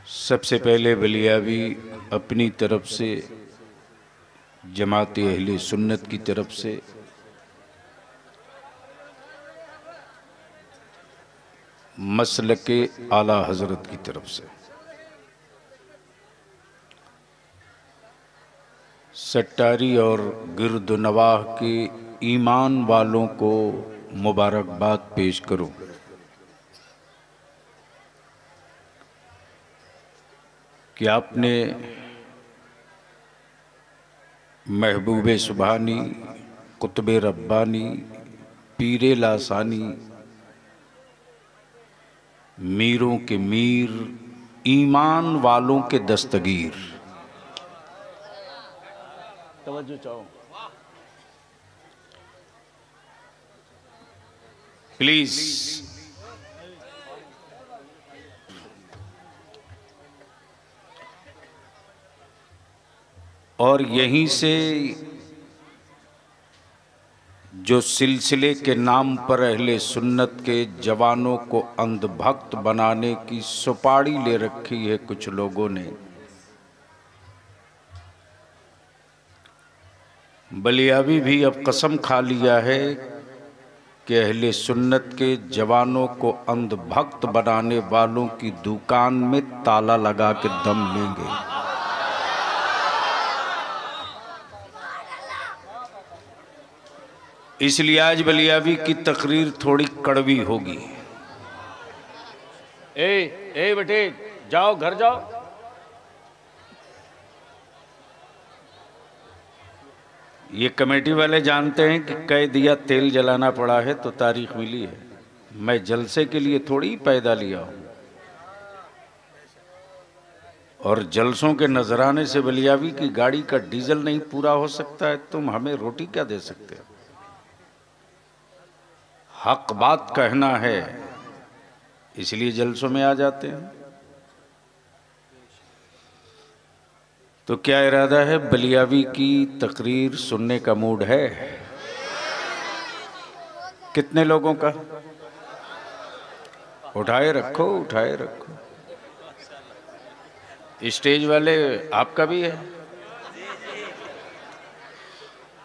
सबसे पहले बलियावी अपनी तरफ से, जमात अहले सुन्नत की तरफ से मसलके आला हजरत की तरफ से सट्टारी और गिरदनवाह के ईमान वालों को मुबारकबाद पेश करूं कि आपने महबूब सुबहानी, कुतुब रब्बानी, पीरे लासानी, मीरों के मीर, ईमान वालों के दस्तगीर, तवज्जो चाहो प्लीज, और यहीं से जो सिलसिले के नाम पर अहले सुन्नत के जवानों को अंधभक्त बनाने की सुपारी ले रखी है कुछ लोगों ने, बलियावी भी अब कसम खा लिया है कि अहले सुन्नत के जवानों को अंधभक्त बनाने वालों की दुकान में ताला लगा के दम लेंगे। इसलिए आज बलियावी की तकरीर थोड़ी कड़वी होगी। ए बेटे जाओ, घर जाओ। ये कमेटी वाले जानते हैं कि कह दिया तेल जलाना पड़ा है तो तारीख मिली है। मैं जलसे के लिए थोड़ी पैदा लिया हूं, और जलसों के नजराने से बलियावी की गाड़ी का डीजल नहीं पूरा हो सकता है, तुम हमें रोटी क्या दे सकते हो? हक बात कहना है, इसलिए जलसों में आ जाते हैं। तो क्या इरादा है? बलियावी की तकरीर सुनने का मूड है? कितने लोगों का? उठाए रखो, उठाए रखो। स्टेज वाले आपका भी है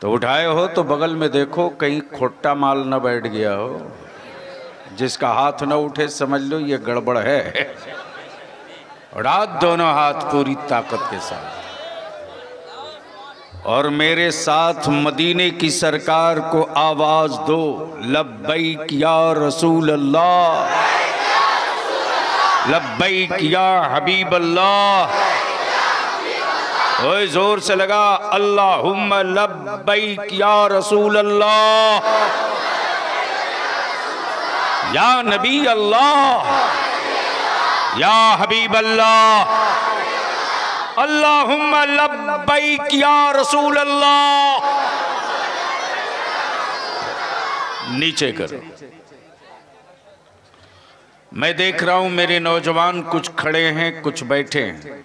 तो उठाए हो तो बगल में देखो कहीं खोटा माल न बैठ गया हो। जिसका हाथ न उठे समझ लो ये गड़बड़ है। उड़ा दोनों हाथ पूरी ताकत के साथ, और मेरे साथ मदीने की सरकार को आवाज दो, लब्बैक या रसूल अल्लाह, लब्बैक या हबीब अल्लाह। ओए जोर से लगा, अल्लाहुम्मा लब्बैक या रसूल अल्लाह, या नबी अल्लाह, या हबीब अल्लाह, अल्लाहुम्मा लब्बैक या रसूल अल्लाह। नीचे करो। मैं देख रहा हूं मेरे नौजवान कुछ खड़े हैं, कुछ बैठे हैं।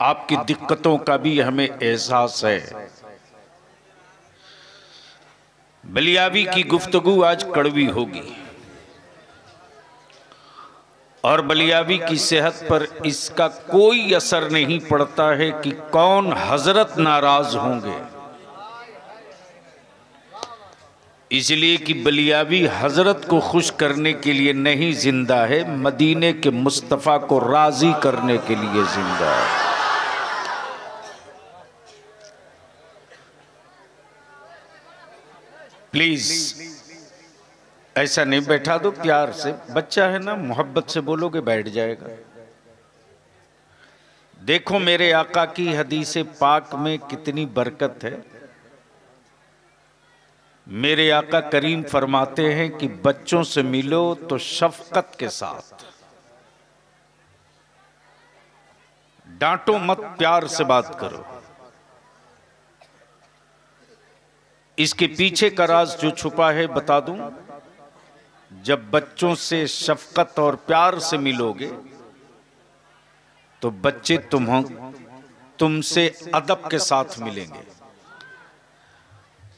आपकी दिक्कतों का भी हमें एहसास है। बलियावी की गुफ्तगू आज कड़वी होगी, और बलियावी की सेहत पर इसका कोई असर नहीं पड़ता है कि कौन हजरत नाराज होंगे। इसलिए कि बलियावी हजरत को खुश करने के लिए नहीं जिंदा है, मदीने के मुस्तफ़ा को राजी करने के लिए जिंदा है। प्लीज ऐसा नहीं, बैठा दो प्यार से। बच्चा है ना, मोहब्बत से बोलोगे बैठ जाएगा। देखो मेरे आका की हदीस पाक में कितनी बरकत है। मेरे आका करीम फरमाते हैं कि बच्चों से मिलो तो शफकत के साथ, डांटो मत, प्यार से बात करो। इसके पीछे का राज जो छुपा है बता दूं, जब बच्चों से शफकत और प्यार से मिलोगे तो बच्चे तुमसे अदब के साथ मिलेंगे,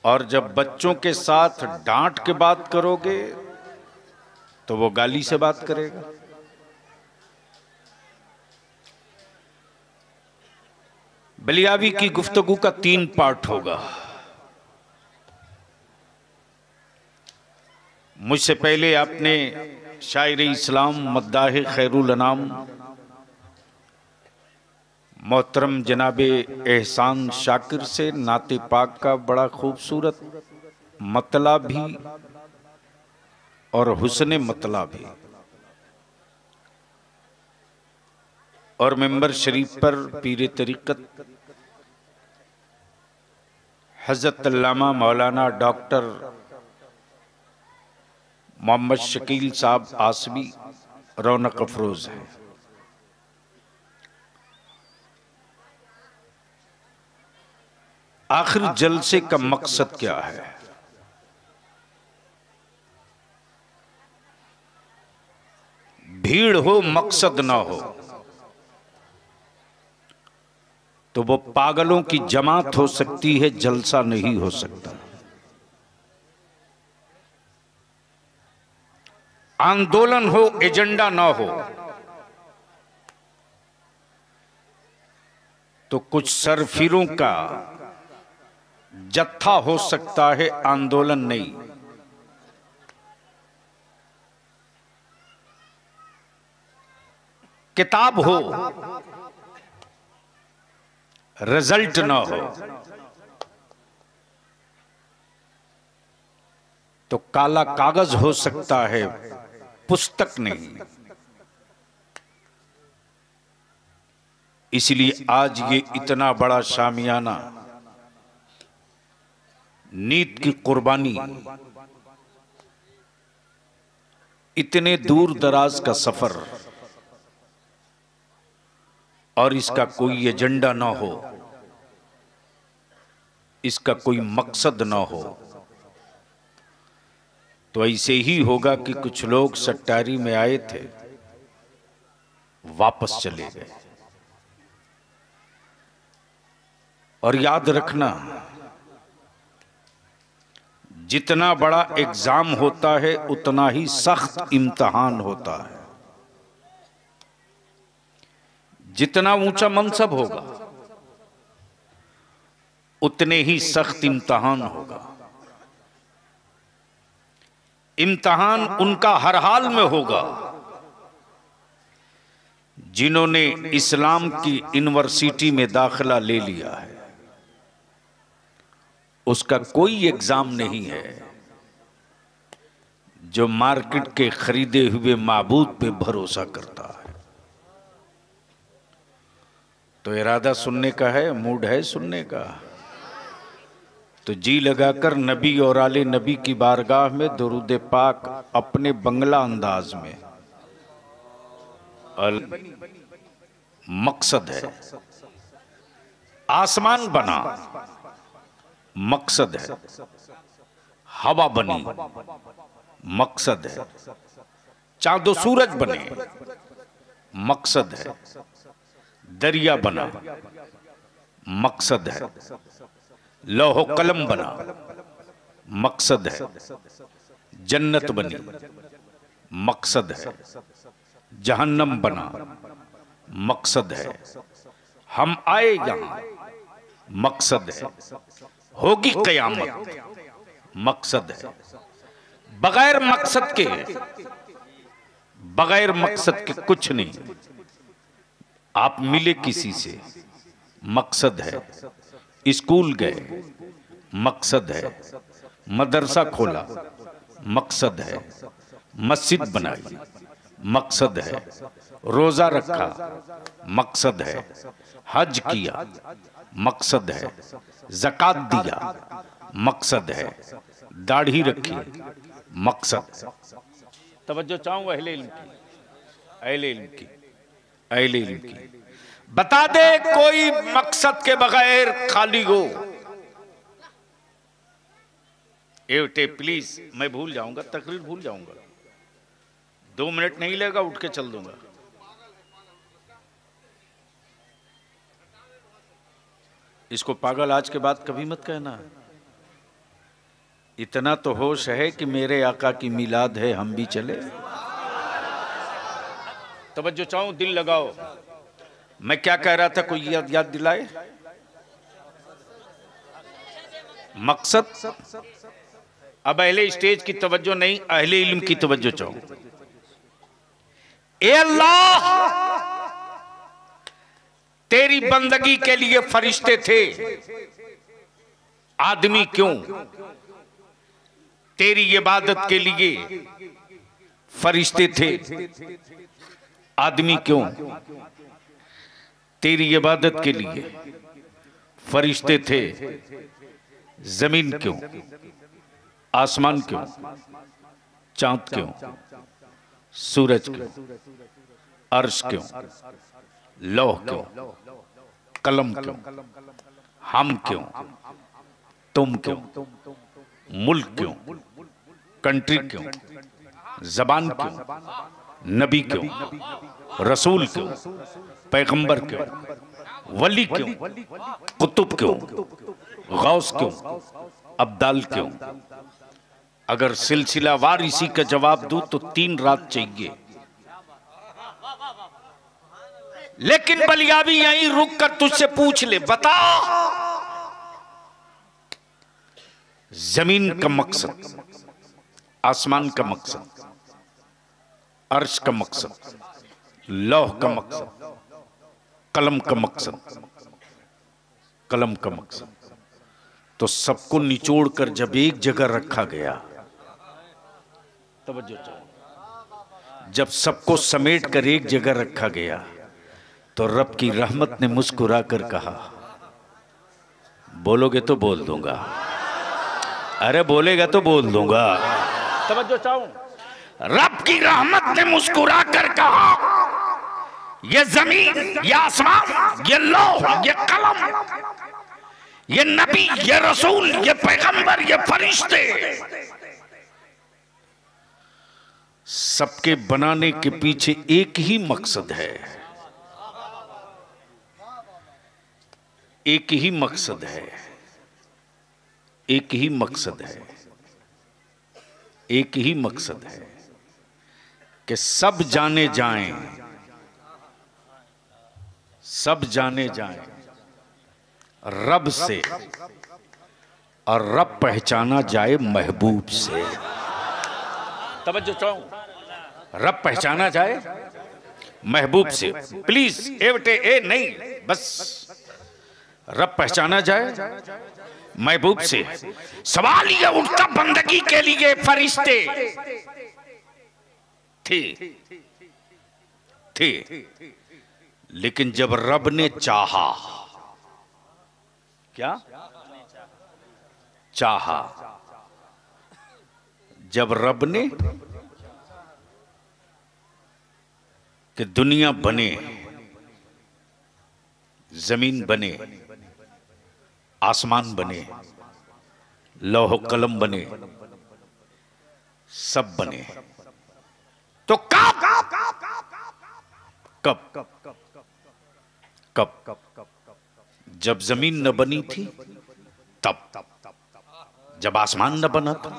और जब बच्चों के साथ डांट के बात करोगे तो वो गाली से बात करेगा। बलियावी की गुफ्तगू का 3 पार्ट होगा। मुझसे पहले आपने शायर इस्लाम मद्दाह खैरुल अनाम मोहतरम जनाबे एहसान शाकिर से नाते पाक का बड़ा खूबसूरत मतला भी और हुस्ने मतला भी और मेंबर शरीफ पर पीर तरीक़त हज़रत अल्लामा मौलाना डॉक्टर मोहम्मद शकील साहब आसवी रौनक अफरोज है। आखिर जलसे का मकसद क्या है? भीड़ हो मकसद ना हो तो वो पागलों की जमात हो सकती है, जलसा नहीं हो सकता। आंदोलन हो एजेंडा ना हो तो कुछ सरफिरों का जत्था हो सकता है, आंदोलन नहीं। किताब हो रिजल्ट ना हो तो काला कागज हो सकता है, पुस्तक नहीं। इसलिए आज ये इतना बड़ा शामियाना, नीत की कुर्बानी, इतने दूर दराज का सफर और इसका कोई एजेंडा ना हो, इसका कोई मकसद ना हो तो ऐसे ही होगा कि कुछ लोग सट्टारी में आए थे, वापस चले गए। और याद रखना, जितना बड़ा एग्जाम होता है उतना ही सख्त इम्तिहान होता है। जितना ऊंचा मनसब होगा उतने ही सख्त इम्तिहान होगा। इम्तिहान उनका हर हाल में होगा जिन्होंने इस्लाम की यूनिवर्सिटी में दाखिला ले लिया है। उसका कोई एग्जाम नहीं है जो मार्केट के खरीदे हुए माबूद पे भरोसा करता है। तो इरादा सुनने का है, मूड है सुनने का, तो जी लगाकर नबी और आले नबी की बारगाह में दुरूद पाक अपने बंगला अंदाज में। मकसद है आसमान बना, मकसद है हवा बनी, मकसद है चांदो सूरज बने, मकसद है दरिया बना, मकसद है लौह कलम बना, मकसद है जन्नत बनी, मकसद है जहन्नम बना, मकसद है हम आए यहां, मकसद है होगी कयामत, मकसद है बगैर मकसद के कुछ नहीं। आप मिले किसी से, मकसद है स्कूल गए, मकसद है मदरसा खोला, मकसद है मस्जिद बनाई, मकसद है रोजा रखा, मकसद है हज किया, मकसद है ज़कात दिया, मकसद है दाढ़ी रखी, मकसद। तवज्जो चाहूंगा अहले इल्म की, अहले इल्म की, अहले इल्म की। बता दे कोई मकसद के बगैर खाली हो। एवटे प्लीज, मैं भूल जाऊंगा, तकरीर भूल जाऊंगा, 2 मिनट नहीं लगेगा, उठ के चल दूंगा। इसको पागल आज के बाद कभी मत कहना। इतना तो होश है कि मेरे आका की मिलाद है, हम भी चले। तवज्जो चाहूं, दिल लगाओ। मैं क्या कह रहा था, कोई याद दिलाए? मकसद। अब अहले स्टेज की तवज्जो नहीं, अहले इल्म की तवज्जो चाहो। ए अल्लाह, तेरी बंदगी के लिए फरिश्ते थे, आदमी क्यों? तेरी इबादत के लिए फरिश्ते थे, आदमी क्यों? तेरी इबादत के लिए फरिश्ते थे, जमीन क्यों? आसमान क्यों? चांद क्यों? सूरज क्यों? अर्श क्यों? लौह क्यों? कलम क्यों? हम क्यों? तुम क्यों? मुल्क क्यों? कंट्री क्यों? जबान क्यों? नबी क्यों? रसूल क्यों? पैगंबर क्यों? वली क्यों? कुतुब क्यों? गौस क्यों? अब्दाल क्यों? अगर सिलसिलावार इसी का जवाब दूं तो 3 रात चाहिए। लेकिन बलियाबी यहीं रुक कर तुझसे पूछ ले, बता जमीन का मकसद, आसमान का मकसद, अर्श का मकसद, लौह का मकसद, कलम का मकसद, कलम का मकसद, तो सबको निचोड़ कर जब एक जगह रखा गया, तवज्जो चाहिए, जब सबको समेट कर एक जगह रखा गया, तो रब की रहमत ने मुस्कुरा कर कहा, बोलोगे तो बोल दूंगा, अरे बोलेगा तो बोल दूंगा। तवज्जो चाहूं, रब की रहमत ने मुस्कुरा कर कहा, ये जमीन, ये आसमान, ये लौह, ये कलम, ये नबी, ये रसूल, ये पैगंबर, ये फरिश्ते, सबके बनाने के पीछे एक ही मकसद है, एक ही मकसद है, एक ही मकसद है, एक ही मकसद है कि सब जाने जाएं, सब जाने जाएं रब से, और रब पहचाना जाए महबूब से। तवज्जो चाहूं, रब पहचाना जाए महबूब से। प्लीज ए बटे ए नहीं, बस रब पहचाना जाए महबूब से। सवाल ये उठता, बंदगी के लिए फरिश्ते थे, लेकिन जब रब ने चाहा, क्या चाहा, जब रब ने कि दुनिया बने, जमीन बने, आसमान बने, लौह कलम बने, सब बने, तो कब कब कब जब जमीन न बनी थी तब, जब आसमान न बना था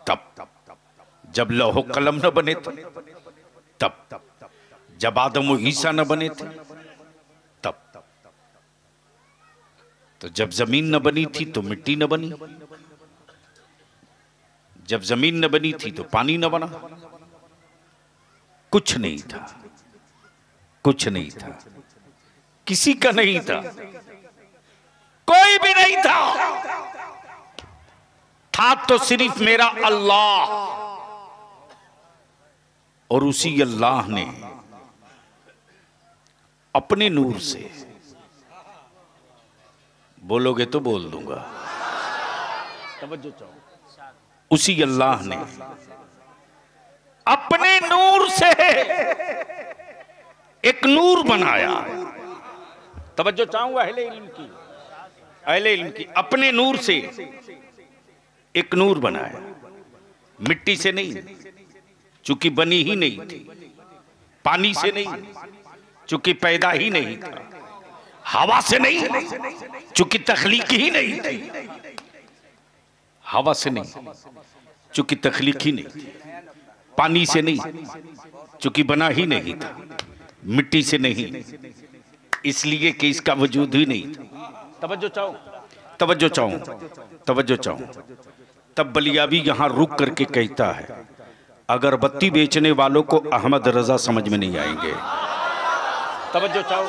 तब, जब लौह कलम न बने थे तब, जब आदम और ईसा न बने थे तब, तो जब जमीन न बनी थी तो मिट्टी न बनी, जब जमीन न बनी थी तो पानी न बना, कुछ नहीं था, कुछ नहीं था, किसी का नहीं था, कोई भी नहीं था तो सिर्फ मेरा अल्लाह, और उसी अल्लाह ने अपने नूर से, बोलोगे तो बोल दूंगा, तवज्जो चाहो, उसी अल्लाह ने अपने नूर से एक नूर बनाया। तवज्जो चाहूंगा अहले इल्म की, अहले इल्म की, अपने नूर से एक नूर बनाया, मिट्टी से नहीं, चूंकि बनी ही नहीं थी, पानी से नहीं, चूंकि पैदा ही नहीं था, हवा से नहीं, चूंकि तख्लीक ही नहीं थी, हवा से नहीं, चूंकि तख्लीक ही नहीं थी, पानी से नहीं, चूंकि बना ही नहीं था, मिट्टी से नहीं, इसलिए कि इसका वजूद ही नहीं था। तवज्जो चाहो तवज्जो चाहूं। तब बलियावी यहां रुक करके कहता है, अगरबत्ती बेचने वालों को अहमद रजा समझ में नहीं आएंगे। तवज्जो चाहो।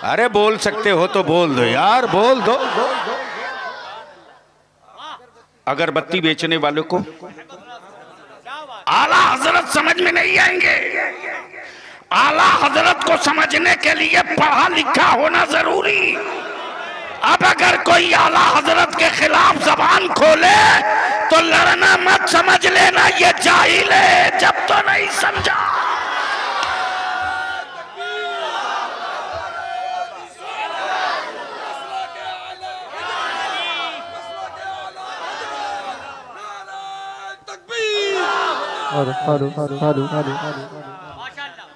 अरे बोल सकते हो तो बोल दो यार, बोल दो। अगरबत्ती बेचने वालों को आला हजरत समझ में नहीं आएंगे। आला हजरत को समझने के लिए पढ़ा लिखा होना जरूरी। अब अगर कोई आला हजरत के खिलाफ जबान खोले तो लड़ना मत समझ लेना ये जाहिल है, जब तो नहीं समझा।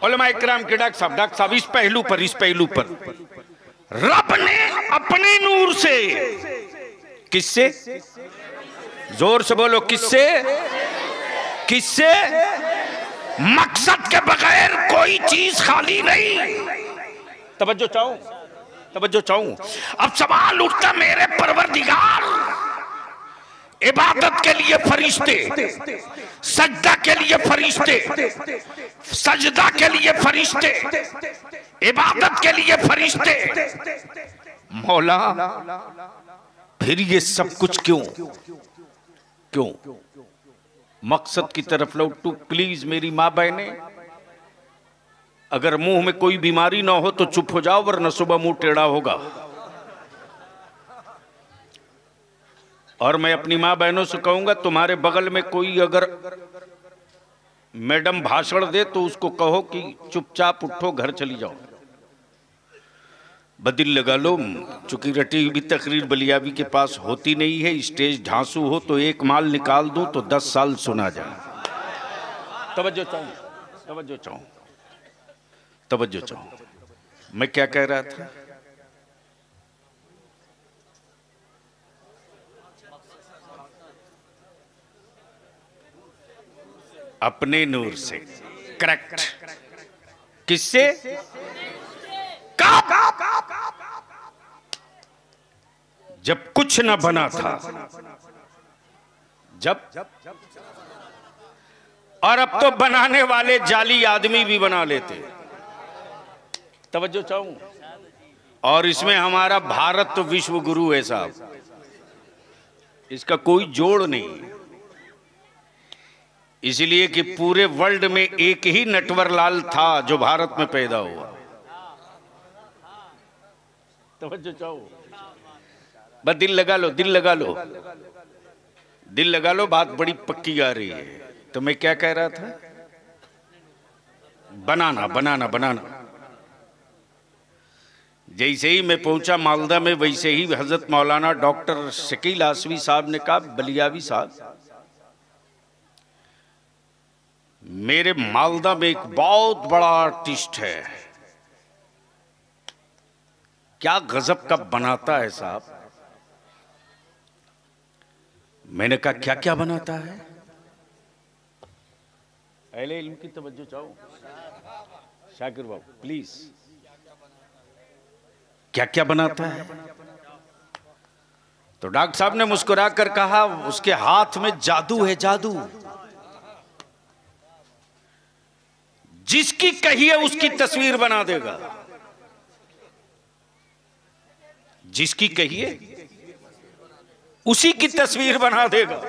उलमा इकराम के डॉक्टर साहब इस पहलू पर रब ने अपने नूर से, किससे, जोर से बोलो, किससे मकसद के बगैर कोई चीज खाली नहीं। तवज्जो चाहूं। अब सवाल उठता, मेरे परवरदिगार इबादत के लिए फरिश्ते, सजदा के लिए फरिश्ते, सजदा के लिए फरिश्ते, इबादत के लिए फरिश्ते, मौला फिर ये सब कुछ क्यों? मकसद की तरफ लौटू प्लीज मेरी माँ बहने। अगर मुंह में कोई बीमारी ना हो तो चुप हो जाओ, वरना सुबह मुंह टेढ़ा होगा। और मैं अपनी माँ बहनों से कहूंगा, तुम्हारे बगल में कोई अगर मैडम भाषण दे तो उसको कहो कि चुपचाप उठो, घर चली जाओ। बदिल लगा लो, चूंकि रटी हुई तकरीर बलियावी के पास होती नहीं है, स्टेज ढांसू हो तो एक माल निकाल दूं तो 10 साल सुना जाए। तवज्जो चाहूं। मैं क्या कह रहा था? अपने नूर से, करेक्ट। किससे? जब कुछ न बना था, जब और अब तो बनाने वाले जाली आदमी भी बना लेते। तवज्जो चाहूं। और इसमें हमारा भारत तो विश्व गुरु है साहब, इसका कोई जोड़ नहीं। इसलिए कि पूरे वर्ल्ड में एक ही नटवरलाल था जो भारत में पैदा हुआ। तवज्जो चाहो। बस दिल लगा लो, बात बड़ी पक्की आ रही है। तो मैं क्या कह रहा था? बनाना। जैसे ही मैं पहुंचा मालदा में, वैसे ही हजरत मौलाना डॉक्टर शकील आसवी साहब ने कहा, बलियावी साहब, मेरे मालदा में एक बहुत बड़ा आर्टिस्ट है, क्या गजब का बनाता है साहब। मैंने कहा क्या क्या बनाता है? अहले इल्म की तवज्जो चाहो। शाकिर बाबू प्लीज, क्या क्या बनाता है? तो डॉक्टर साहब ने मुस्कुरा कर कहा, उसके हाथ में जादू है, जादू। जिसकी कहिए उसकी तस्वीर बना देगा, जिसकी कहिए उसी की तस्वीर बना देगा।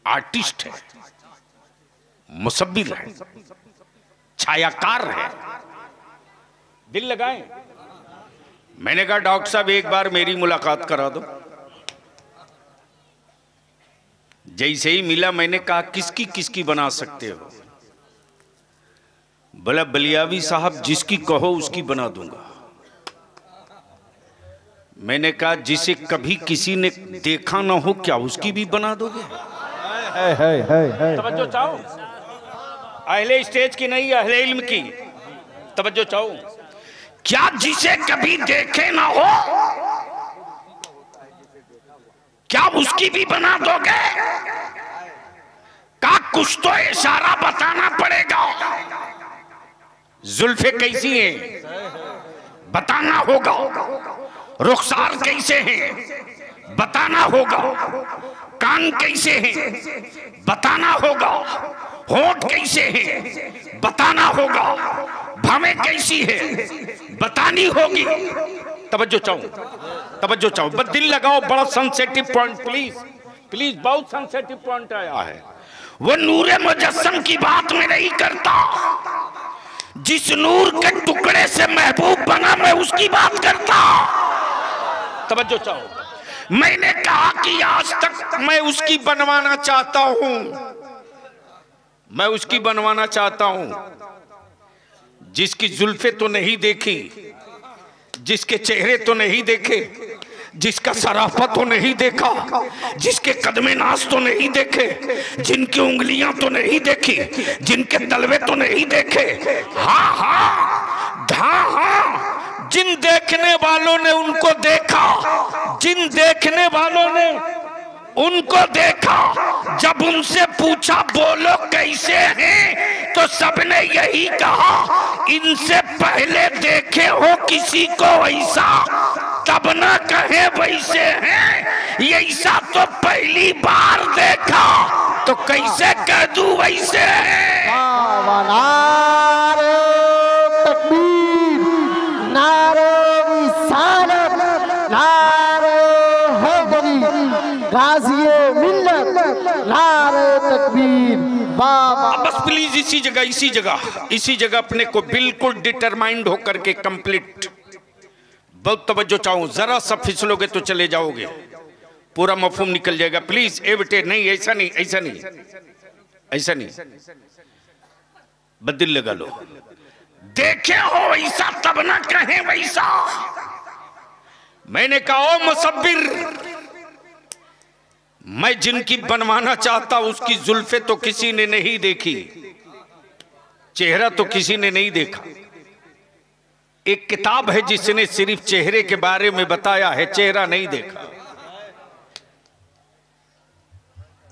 आर्टिस्ट है, मुसव्विर है, छायाकार है। दिल लगाएं। मैंने कहा डॉक्टर साहब एक बार मेरी मुलाकात करा दो। जैसे ही मिला मैंने कहा किसकी किसकी बना सकते हो? बोला बलियावी साहब जिसकी कहो उसकी बना दूंगा। मैंने कहा जिसे कभी किसी ने देखा ना हो क्या उसकी भी बना दोगे? तवज्जो चाहो। अहले स्टेज की नहीं, अहले इल्म की तवज्जो चाहो। क्या जिसे कभी देखे ना हो क्या उसकी भी बना दोगे? का कुछ तो इशारा बताना पड़ेगा। जुल्फे कैसी हैं बताना होगा, रुखसार कैसे हैं बताना होगा, कान कैसे हैं बताना होगा, होंठ कैसे हैं बताना होगा, भवें कैसी है बतानी होगी। तवज्जो चाहूं, बस दिल लगाओ, बड़ा सेंसिटिव पॉइंट प्लीज प्लीज, बहुत सेंसिटिव पॉइंट आया है। वो नूरे मुजस्सम की बात में नहीं करता, जिस नूर के टुकड़े से महबूब बना मैं उसकी बात करता। तवज्जो चाहो, मैंने कहा कि आज तक मैं उसकी बनवाना चाहता हूं, मैं उसकी बनवाना चाहता हूं जिसकी जुल्फे तो नहीं देखी, जिसके चेहरे तो नहीं देखे, जिसका सराफा तो नहीं देखा, जिसके कदमे नाज तो नहीं देखे, जिनकी उंगलियां तो नहीं देखी, जिनके तलवे तो नहीं देखे। हाँ हाँ, जिन देखने वालों ने उनको देखा, जिन देखने वालों ने उनको देखा, जब उनसे पूछा बोलो कैसे हैं, तो सबने यही कहा इनसे पहले देखे हो किसी को वैसा, तब ना कहे वैसे हैं, ऐसा तो पहली बार देखा, तो कैसे कह दूं वैसे हैं। नारे तकबीर, नारे रिसालत, नारे हैदरी, गाज़िए मिल्लत, नारे तकबीर। बस प्लीज इसी जगह अपने को बिल्कुल डिटरमाइंड होकर के कंप्लीट, बहुत तवज्जो चाहूं, जरा सा फिसलोगे तो चले जाओगे, पूरा मफहूम निकल जाएगा। प्लीज ए बेटे, नहीं ऐसा नहीं, ऐसा नहीं, ऐसा नहीं, बदिल लगा लो। देखे हो ऐसा तब ना कहे वैसा। मैंने कहा ओ मुसब्बिर, मैं जिनकी बनवाना चाहता उसकी जुल्फे तो किसी ने नहीं देखी, चेहरा तो किसी ने नहीं देखा। एक किताब है जिसने सिर्फ चेहरे के बारे में बताया है, चेहरा नहीं देखा।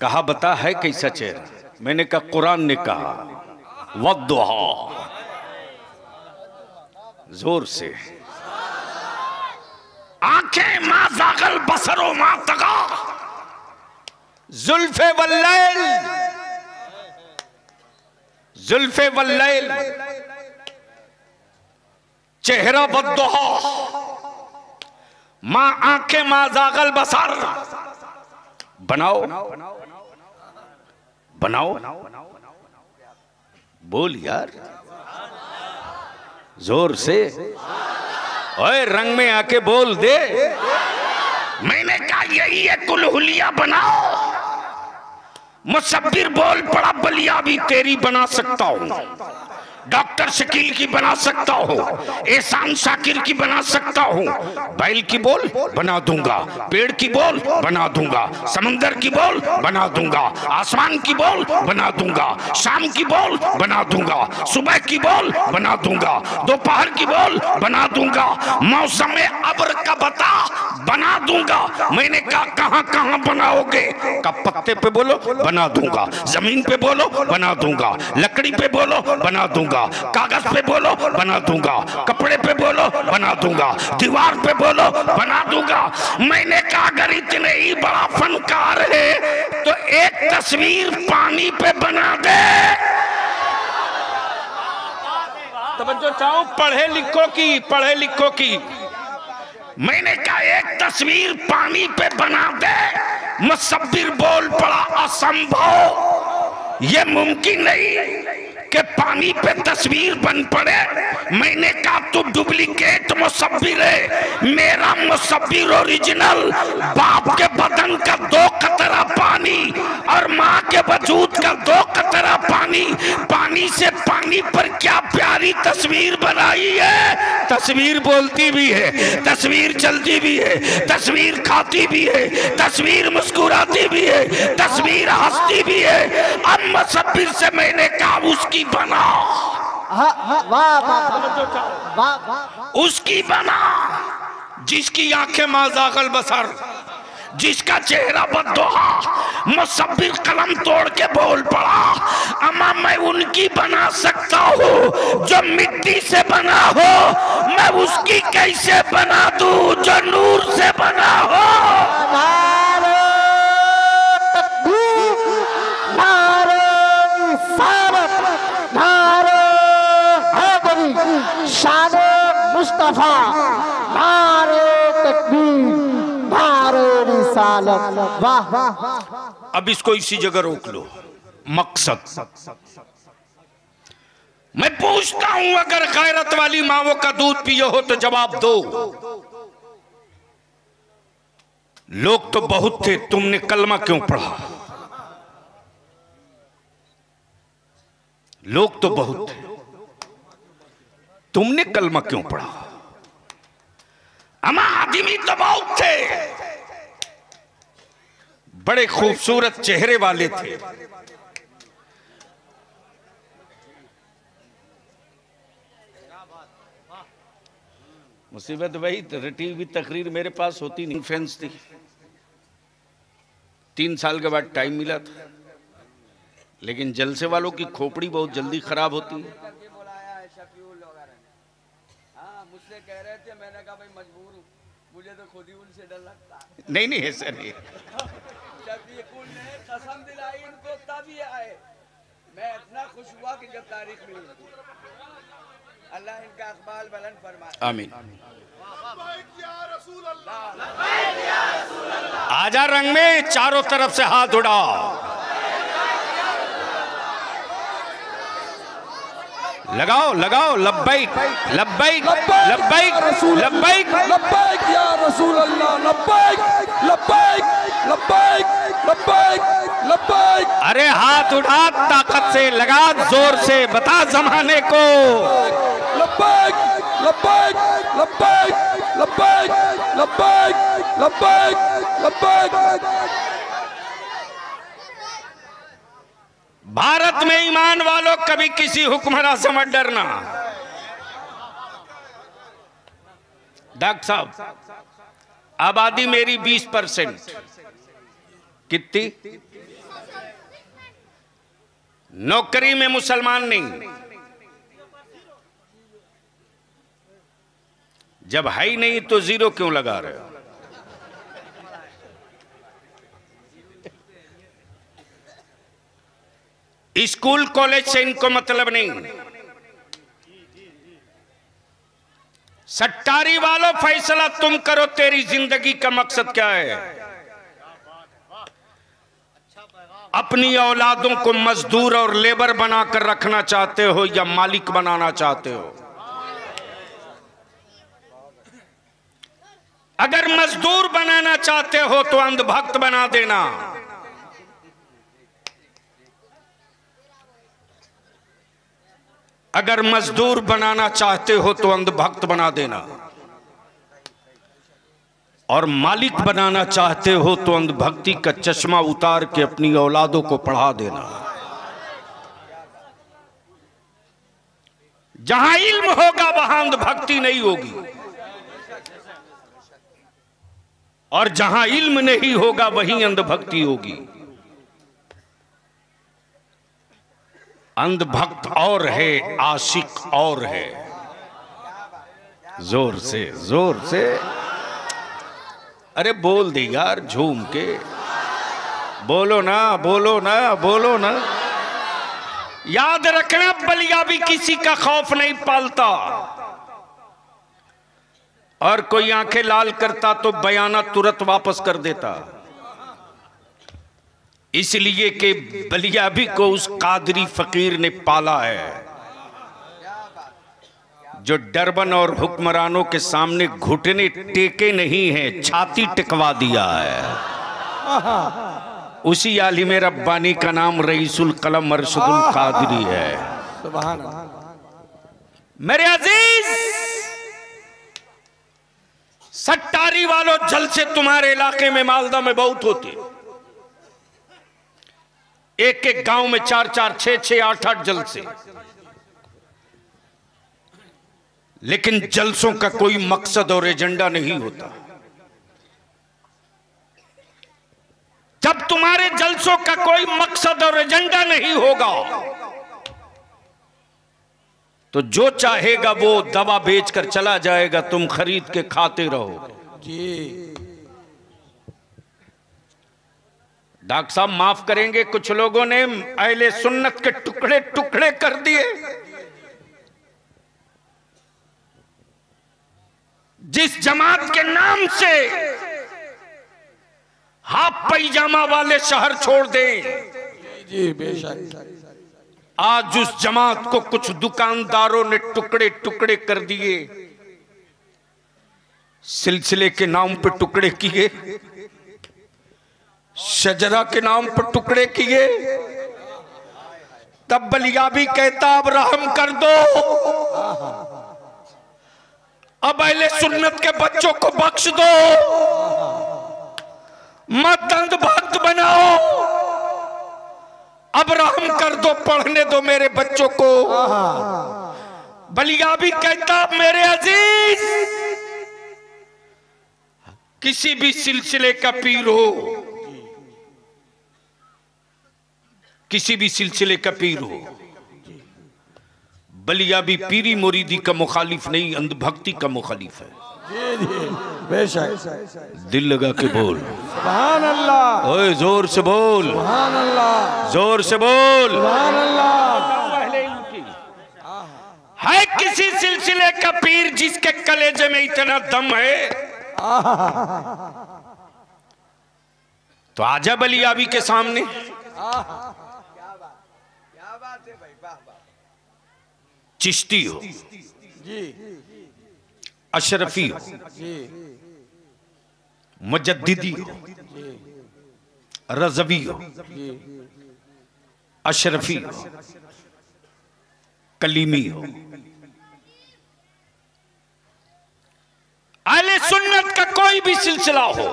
कहा बता है कैसा चेहरा? मैंने कहा कुरान ने कहा वद्दुहा, जोर से। आंखें मा ज़ाग़ल बसरो मा तगा, जुल्फे वल्लैल, जुल्फे वल्लैल, चेहरा बद्दुहा, मां आंखें मा ज़ाग़ल बसर। बनाओ बनाओ, बोल यार जोर से, ओए रंग में आके बोल दे। मैंने कहा यही है कुलहुलिया बनाओ। मुसब्बिर बोल पड़ा, बलिया भी तेरी बना सकता हूं, डॉक्टर शकील की बना सकता हूँ, एहसान शाकिर की बना सकता हूँ, बैल की बोल बना दूंगा, पेड़ की बोल बना दूंगा, समंदर की बोल बना दूंगा, आसमान की बोल बना दूंगा, शाम की बोल बना दूंगा, सुबह की बोल बना दूंगा, दोपहर की बोल बना दूंगा, मौसम में अब्र का बता बना दूंगा। मैंने कहा कहां कहां बनाओगे? का पत्ते पे बोलो बना दूंगा, जमीन पे बोलो बना दूंगा, लकड़ी पे बोलो बना दूंगा, कागज पे बोलो बना दूंगा, कपड़े पे बोलो बना दूंगा, दीवार पे बोलो बना दूंगा। मैंने कहा अगर इतने ही बड़ा फनकार है तो एक तस्वीर पानी पे बना दे। तवज्जो चाहो, पढ़े लिखो की। मैंने कहा एक तस्वीर पानी पे बना दे। मुसब्बिर बोल पड़ा असंभव, ये मुमकिन नहीं कि पानी पे तस्वीर बन पड़े। मैंने कहा तू डुप्लीकेट मुसब्बिर है, मेरा मुसब्बिर ओरिजिनल। बाप के बदन का 2 कतरा पानी और माँ के वजूद का 2 कतरा पानी, पानी से पानी पर क्या प्यारी तस्वीर बनाई है। तस्वीर बोलती भी है, तस्वीर चलती भी है, तस्वीर खाती भी है, तस्वीर मुस्कुराती भी है, तस्वीर हंसती भी है। अब मुसब्बिर से मैंने कहा उसकी बना, उसकी बना जिसकी आंखें मा ज़ाग़ल बसर, जिसका चेहरा बद्दुहा। मुसब्बिर कलम तोड़ के बोल पड़ा, अमा हाँ मैं उनकी बना सकता हूँ जो मिट्टी से बना हो, मैं उसकी कैसे बना दूं जो नूर से बना हो। नारे तकबीर, नारे रिसालत, नारे हैदरी, शान मुस्तफा, नारे तकबीर, नारे रिसालत। वाह वाह। अब इसको इसी जगह रोक लो। मकसद मैं पूछता हूं, अगर गैरत वाली मावों का दूध पिए हो तो जवाब दो। लोग तो बहुत थे, तुमने कलमा क्यों पढ़ा? लोग तो बहुत थे, तुमने कलमा क्यों पढ़ा? अमा आदमी तो बहुत थे, बड़े खूबसूरत चेहरे वाले थे। मुसीबत वही, रटी हुई तकरीर मेरे पास होती नहीं, फ्रेंड्स थी। 3 साल के बाद टाइम मिला था, लेकिन जलसे वालों की खोपड़ी बहुत जल्दी खराब होती है। मुझसे कह रहे थे, मैंने कहा भाई मजबूर हूँ, मुझे तो खुद ही उनसे डर लगता है। नहीं ऐसा नहीं। शफीकुल ने कसम दिलाई इनको, तब ये आए। मैं इतना खुश हुआ कि जब तारीख मिली। अल्लाह इनका अकबाल बुलंद फरमाए। आमीन। आजा रंग में, चारों तरफ से हाथ उड़ा। लगाओ लगाओ, लब्बैक लब्बैक लब्बैक लब्बैक लब्बैक या रसूल अल्लाह, लब्बैक लब्बैक लब्बैक लब्बैक लब्बैक। अरे हाथ उठा, ताकत से लगा, जोर से बता जमाने को। लब्बैक लब्बैक लब्बैक लब्बैक लब्बैक लब्बैक लब्बैक। भारत में ईमान वालों, कभी किसी हुक्मरान से मत डरना। डॉक्टर साहब, आबादी मेरी 20%, कितनी? नौकरी में मुसलमान नहीं। जब है ही नहीं तो 0 क्यों लगा रहे हो? स्कूल कॉलेज से इनको मतलब नहीं। सट्टारी वालों, फैसला तुम करो, तेरी जिंदगी का मकसद क्या है? अपनी औलादों को मजदूर और लेबर बनाकर रखना चाहते हो या मालिक बनाना चाहते हो? अगर मजदूर बनाना चाहते हो तो अंधभक्त बना देना। अगर मजदूर बनाना चाहते हो तो अंधभक्त बना देना, और मालिक बनाना चाहते हो तो अंधभक्ति का चश्मा उतार के अपनी औलादों को पढ़ा देना। जहां इल्म होगा वहां अंधभक्ति नहीं होगी, और जहां इल्म नहीं होगा वहीं अंधभक्ति होगी। अंधभक्त और है, आशिक और है। जोर से जोर से, अरे बोल दे यार, झूम के बोलो ना, बोलो ना, बोलो ना। याद रखना, बलिया भी किसी का खौफ नहीं पालता, और कोई आंखें लाल करता तो बयाना तुरंत वापस कर देता। इसलिए कि बलियाबी को उस कादरी फकीर ने पाला है जो डरबन और हुक्मरानों के सामने घुटने टेके नहीं हैं, छाती टिकवा दिया है। उसी आलिम रब्बानी का नाम रईसुल कलम अरशदुल कादरी है। सुभान अल्लाह। मेरे अजीज सट्टारी वालों, जलसे तुम्हारे इलाके में मालदा में बहुत होते। एक एक गांव में 4-4, 6-6, 8-8 जलसे। लेकिन जलसों का कोई मकसद और एजेंडा नहीं होता। जब तुम्हारे जलसों का कोई मकसद और एजेंडा नहीं होगा तो जो चाहेगा वो दवा बेचकर चला जाएगा, तुम खरीद के खाते रहो। जी डॉक्टर साहब माफ करेंगे, कुछ लोगों ने अहले सुन्नत के टुकड़े टुकड़े कर दिए। जिस जमात के नाम से हाफ पैजामा वाले शहर छोड़ दें, जी बेशक। आज उस जमात को कुछ दुकानदारों ने टुकड़े टुकड़े कर दिए, सिलसिले के नाम पर टुकड़े किए, शजरा के नाम पर टुकड़े किए। तब बलियाबी कहता अब रहम कर दो, अब अहले सुन्नत के बच्चों को बख्श दो, मत अंधभक्त बनाओ, अब रहम कर दो, पढ़ने दो मेरे बच्चों को। बलियाबी कहता मेरे अजीज, किसी भी सिलसिले का पीर हो, किसी भी सिलसिले का पीर हो, बलियाबी पीरी मुरीदी का मुखालिफ नहीं, अंधभक्ति का मुखालिफ है। जी जी बेशक। दिल लगा के बोल सुभान अल्लाह, ओए जोर से बोल, सुभान अल्लाह, जोर से बोल। सुभान अल्लाह। है किसी सिलसिले का पीर जिसके कलेजे में इतना दम है तो आजा बलियाबी के सामने। चिश्ती हो, जी अशरफी हो, जी मुजद्दिदी हो, रज़वी हो, अशरफी हो, कलीमी हो, अहले सुन्नत का कोई भी सिलसिला हो,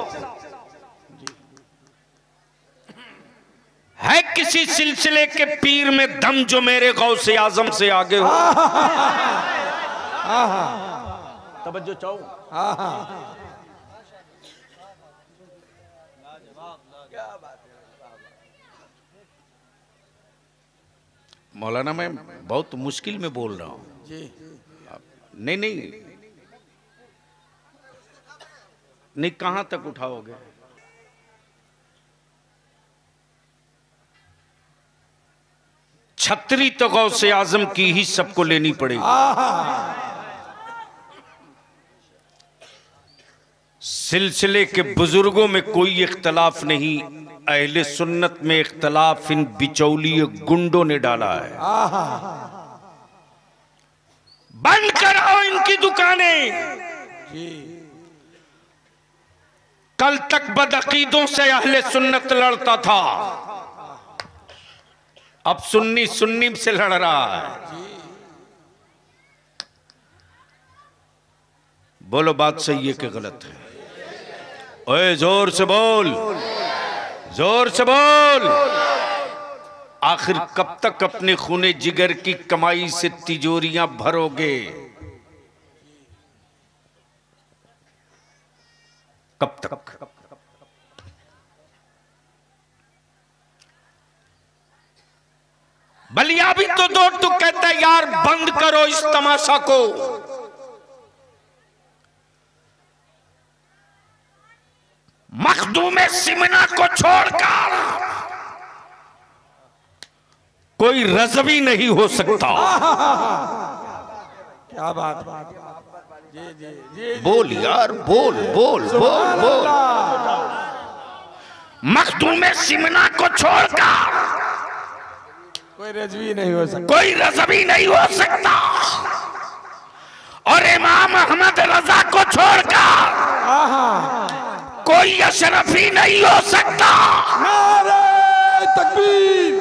है किसी सिलसिले के पीर में दम जो मेरे गौसे आजम से आगे हो। तवज्जो चाहो। मौलाना मैं बहुत मुश्किल में बोल रहा हूं। जी नहीं नहीं नहीं, कहां तक उठाओगे? छतरी तो गौसे आजम की ही सबको लेनी पड़ेगी। सिलसिले के बुजुर्गों में कोई इख्तलाफ नहीं, अहले सुन्नत में इख्तलाफ इन बिचौलिए गुंडों ने डाला है। बंद कराओ इनकी दुकानें। कल तक बदअकीदों से अहले सुन्नत लड़ता था, अब सुन्नी सुन्नी से लड़ रहा है। बोलो बात सही है कि गलत है? ओए जोर से बोल, जोर से बोल। आखिर कब तक अपने खूने जिगर की कमाई से तिजोरियां भरोगे? कब तक? बलियाबी तो दो टुक कहता है यार बंद करो इस तमाशा को। मखदूमे सिमना को छोड़कर कोई रज़वी नहीं हो सकता। क्या बात। जी जी जी बोल यार, बोल बोल बोल बोल। मखदूमे सिमना को छोड़कर कोई रज़वी नहीं हो सकता, कोई रज़वी नहीं हो सकता। और इमाम अहमद रजा को छोड़कर कोई अशरफी नहीं हो सकता। नारे तकबीर।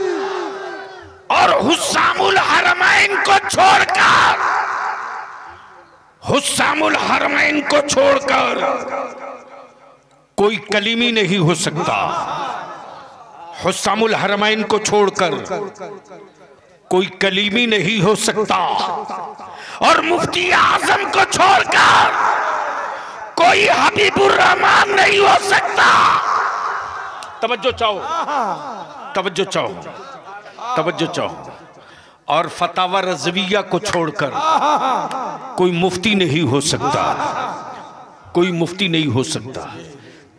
और हुस्सामुल हरमैन को छोड़कर, हुस्सामुल हरमैन को छोड़कर कोई कलीमी नहीं हो सकता। हुस्सामुल हरमैन को छोड़कर कोई कलीमी नहीं हो सकता। और मुफ्ती आजम को छोड़कर कोई हबीबुर रहमान नहीं हो सकता। तवज्जो चाहो, तवज्जो चाहो, तवज्जो चाहो। और फतावा रज़विया को छोड़कर कोई मुफ्ती नहीं हो सकता, कोई मुफ्ती नहीं हो सकता।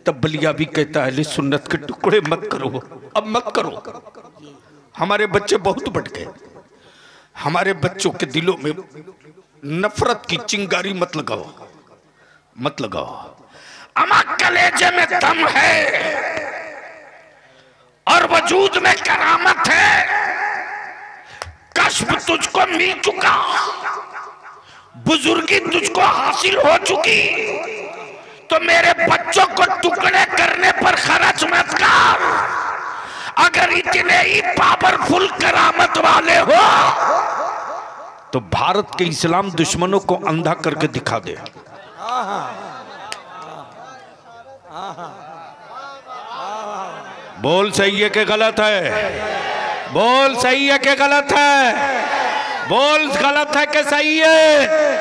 तब बलिया भी कहता है, सुन्नत के टुकड़े मत करो, अब मत करो। हमारे बच्चे बहुत बढ़ गए, हमारे बच्चों के दिलों में नफरत की चिंगारी मत लगाओ, मत लगाओ। अमा कलेजे में दम है और वजूद में करामत है, कश्फ तुझको मिल चुका, बुजुर्गी तुझको हासिल हो चुकी, तो मेरे बच्चों को टुकड़े करने पर खर्च मत कर। अगर इतने ही पावरफुल करामत वाले हो तो भारत के इस्लाम दुश्मनों को अंधा करके दिखा दे। बोल सही है कि गलत है? बोल सही है कि गलत है? बोल गलत है कि सही है?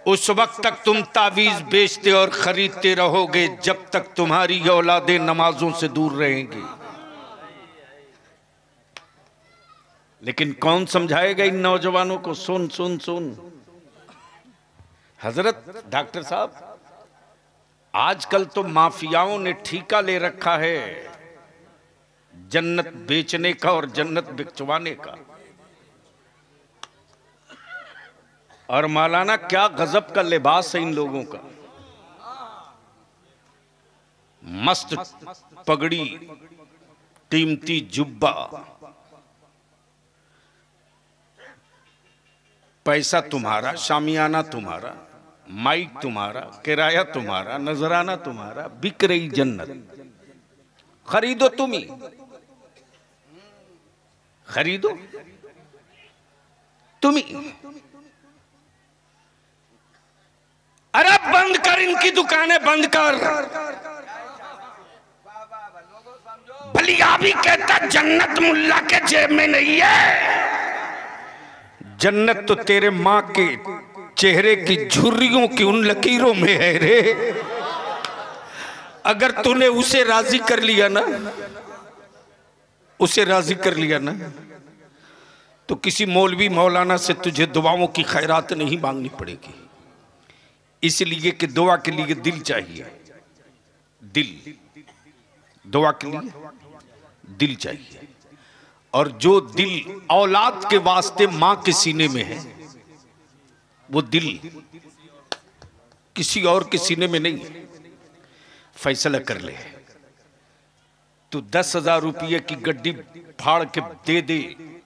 उस वक्त तक तुम तावीज बेचते और खरीदते रहोगे जब तक तुम्हारी औलादें नमाजों से दूर रहेंगी। लेकिन कौन समझाएगा इन नौजवानों को? सुन सुन सुन हजरत डॉक्टर साहब, आजकल तो माफियाओं ने ठेका ले रखा है जन्नत बेचने का और जन्नत बिकवाने का। और मौलाना क्या गजब का लिबास है इन लोगों का, मस्त पगड़ी, कीमती जुब्बा, पैसा तुम्हारा, शामियाना तुम्हारा, माइक तुम्हारा, किराया तुम्हारा, नजराना तुम्हारा, बिक रही जन्नत। खरीदो तुम ही, खरीदो तुम ही। अरे बंद कर इनकी दुकानें, बंद कर। बलिया भी कहता जन्नत मुल्ला के जेब में नहीं है, जन्नत तो तेरे माँ के चेहरे की झुर्रियों की उन लकीरों में है रे। अगर तूने उसे राजी कर लिया ना, उसे राजी कर लिया ना, तो किसी मौलवी मौलाना से तुझे दुआओं की खैरात नहीं मांगनी पड़ेगी। इसलिए कि दुआ के लिए दिल चाहिए, दिल, दुआ के लिए दिल चाहिए। और जो दिल औलाद के वास्ते मां के सीने में है, वो दिल किसी और के सीने में नहीं है। फैसला कर ले, तू 10,000 रुपये की गड्डी फाड़ के दे दे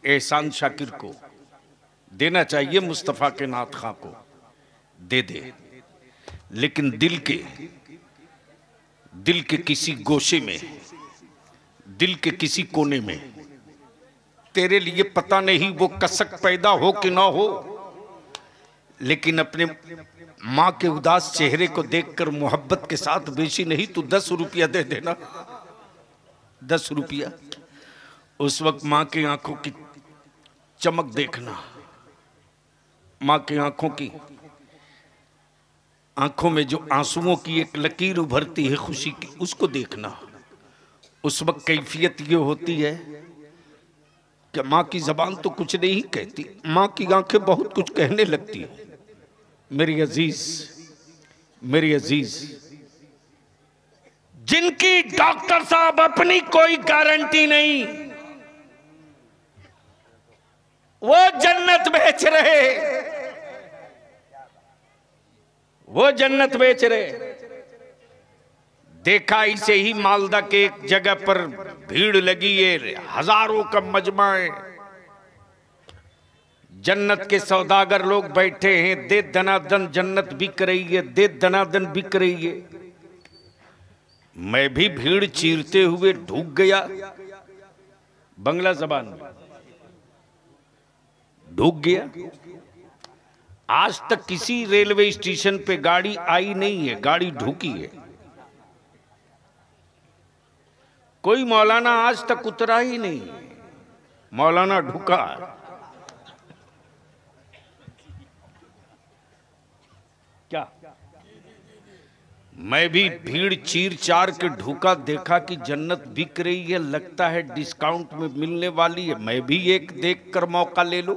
एहसान शाकिर को, देना चाहिए मुस्तफा के नाथ खां को, दे दे। लेकिन दिल के किसी गोशे में, दिल के किसी कोने में तेरे लिए पता नहीं वो कसक पैदा हो कि ना हो, लेकिन अपने माँ के उदास चेहरे को देखकर मोहब्बत के साथ बेची नहीं, तू 10 रुपया दे देना, 10 रुपया। उस वक्त माँ की आंखों की चमक देखना, माँ की आंखों में जो आंसुओं की एक लकीर उभरती है खुशी की, उसको देखना। उस वक्त कैफियत ये होती है कि माँ की जबान तो कुछ नहीं कहती, माँ की आंखें बहुत कुछ कहने लगती है। मेरी अजीज, मेरी अजीज, जिनकी डॉक्टर साहब अपनी कोई गारंटी नहीं, वो जन्नत बेच रहे, वो जन्नत बेच रहे। देखा इसे ही मालदा के एक जगह पर भीड़ लगी है, हजारों का मजमा है, जन्नत के सौदागर लोग बैठे हैं, दे दनादन जन्नत बिक रही है, दे दनादन बिक रही है। मैं भी भीड़ चीरते हुए ढूक गया, बंगला जबान में ढूक गया। आज तक किसी रेलवे स्टेशन पे गाड़ी आई नहीं है, गाड़ी ढूकी है। कोई मौलाना आज तक उतरा ही नहीं, मौलाना ढुका। क्या मैं भी भीड़ चीर चार के ढूका, देखा कि जन्नत बिक रही है, लगता है डिस्काउंट में मिलने वाली है, मैं भी एक देख कर मौका ले लूं।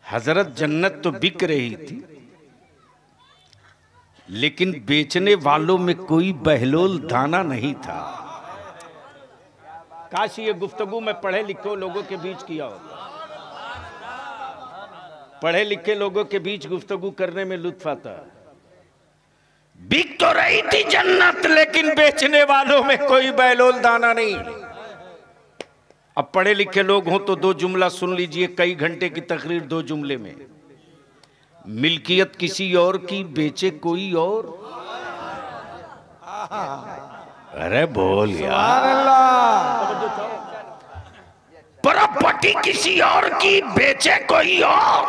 हजरत जन्नत तो बिक रही थी, लेकिन बेचने वालों में कोई बहलोल दाना नहीं था। काश ये गुफ्तगू में पढ़े लिखे लोगों के बीच किया होता। पढ़े लिखे लोगों के बीच गुफ्तगू करने में लुत्फ आता। बिक तो रही थी जन्नत, लेकिन बेचने वालों में कोई बहलोल दाना नहीं। अब पढ़े लिखे लोग हों तो दो जुमला सुन लीजिए, कई घंटे की तकरीर 2 जुमले में। मिल्कियत किसी और की, बेचे कोई और। अरे बोल यार, प्रॉपर्टी किसी और की, बेचे कोई और।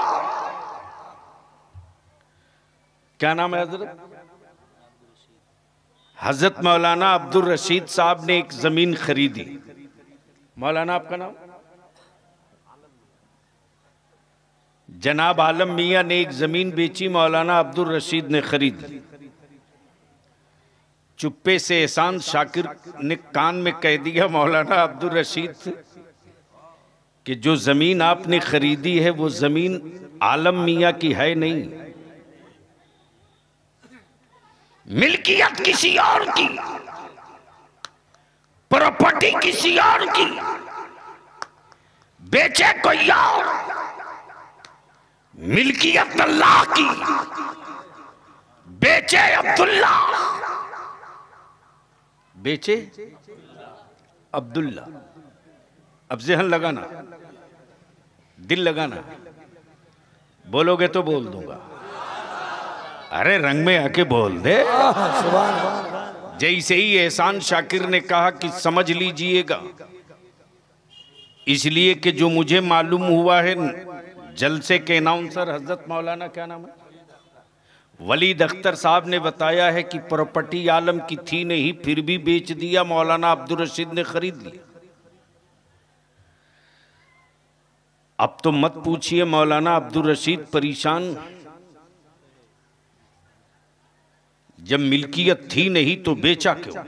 क्या नाम है हजरत? हजरत मौलाना अब्दुल रशीद साहब ने एक जमीन खरीदी। मौलाना आपका नाम? जनाब आलम मियां ने एक जमीन बेची, मौलाना अब्दुल रशीद ने खरीदी। चुप्पे से एहसान शाकिर ने कान में कह दिया मौलाना अब्दुल रशीद कि जो जमीन आपने खरीदी है वो जमीन आलम मियां की है नहीं, मिल्कियत किसी और की, प्रॉपर्टी किसी और की, बेचे कोई और। मिल्कियत अल्लाह की, बेचे अब्दुल्ला, बेचे अब्दुल्ला। अब ज़हन लगाना, दिल लगाना, बोलोगे तो बोल दूंगा। अरे रंग में आके बोल दे। जैसे ही एहसान शाकिर ने कहा कि समझ लीजिएगा, इसलिए कि जो मुझे मालूम हुआ है, जलसे के अनाउंसर हजरत मौलाना क्या नाम है, वलीद अख्तर साहब ने बताया है कि प्रॉपर्टी आलम की थी नहीं, फिर भी बेच दिया, मौलाना अब्दुल रशीद ने खरीद लिया। अब तो मत पूछिए मौलाना अब्दुल रशीद परेशान। जब मिल्कियत थी नहीं तो बेचा क्यों?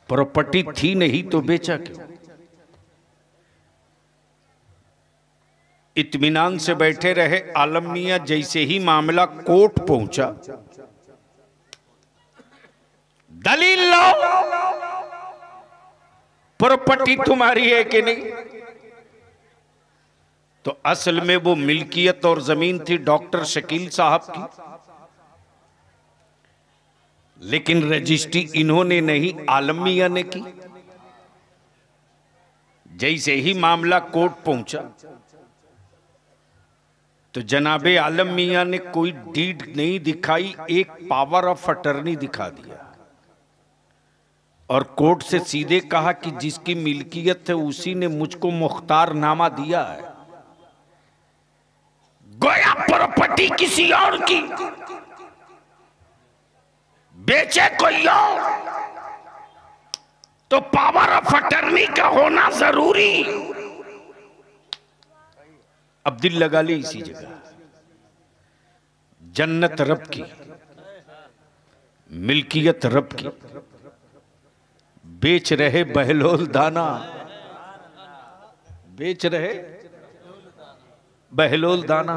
प्रॉपर्टी थी नहीं तो बेचा क्यों? इत्मीनान से बैठे रहे आलम मियां। जैसे ही मामला कोर्ट पहुंचा, दलील लाओ, प्रॉपर्टी तुम्हारी है कि नहीं। तो असल में वो मिल्कियत और जमीन थी डॉक्टर शकील साहब की, लेकिन रजिस्ट्री इन्होंने नहीं, आलम मियां ने की। जैसे ही मामला कोर्ट पहुंचा तो जनाबे आलम मियां ने कोई डीड नहीं दिखाई, एक पावर ऑफ अटर्नी दिखा दिया और कोर्ट से सीधे कहा कि जिसकी मिल्कियत है उसी ने मुझको मुख्तारनामा दिया है। गोया प्रॉपर्टी किसी और की, बेचे कोई और, तो पावर ऑफ अटर्नी का होना जरूरी। अब दिल लगा ले इसी जगह। जन्नत रब की, मिल्कियत रब की, बेच रहे बहलोल दाना, बेच रहे बहलोल दाना,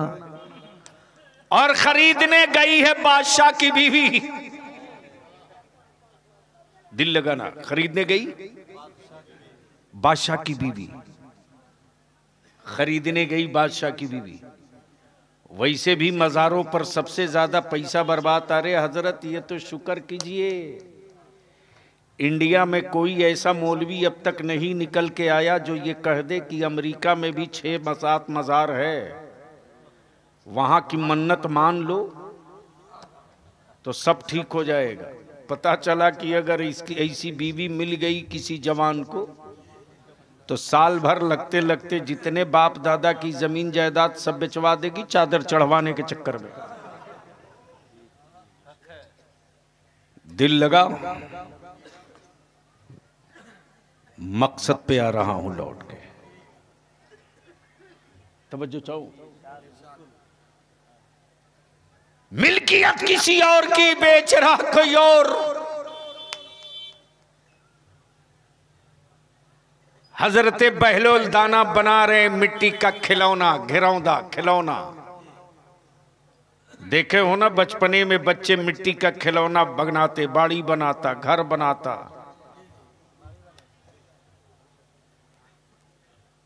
और खरीदने गई है बादशाह की बीवी। दिल लगाना, खरीदने गई बादशाह की बीवी, खरीदने गई बादशाह की बीवी। वैसे भी मज़ारों पर सबसे ज्यादा पैसा बर्बाद आ रहे हजरत। ये तो शुक्र कीजिए इंडिया में कोई ऐसा मौलवी अब तक नहीं निकल के आया जो ये कह दे कि अमेरिका में भी 6-7 मज़ार है, वहां की मन्नत मान लो तो सब ठीक हो जाएगा। पता चला कि अगर इसकी ऐसी बीवी मिल गई किसी जवान को तो साल भर लगते लगते जितने बाप दादा की जमीन जायदाद सब बेचवा देगी चादर चढ़वाने के चक्कर में। दिल लगाओ, मकसद पे आ रहा हूं लौट के। तवज्जो चाहो। मिल्कियत किसी और की बेच रहा कोई और। हजरत बहलोल दाना बना रहे मिट्टी का खिलौना, घिरौंदा खिलौना। देखे हो ना बचपने में बच्चे मिट्टी का खिलौना बनाते, बाड़ी बनाता, घर बनाता।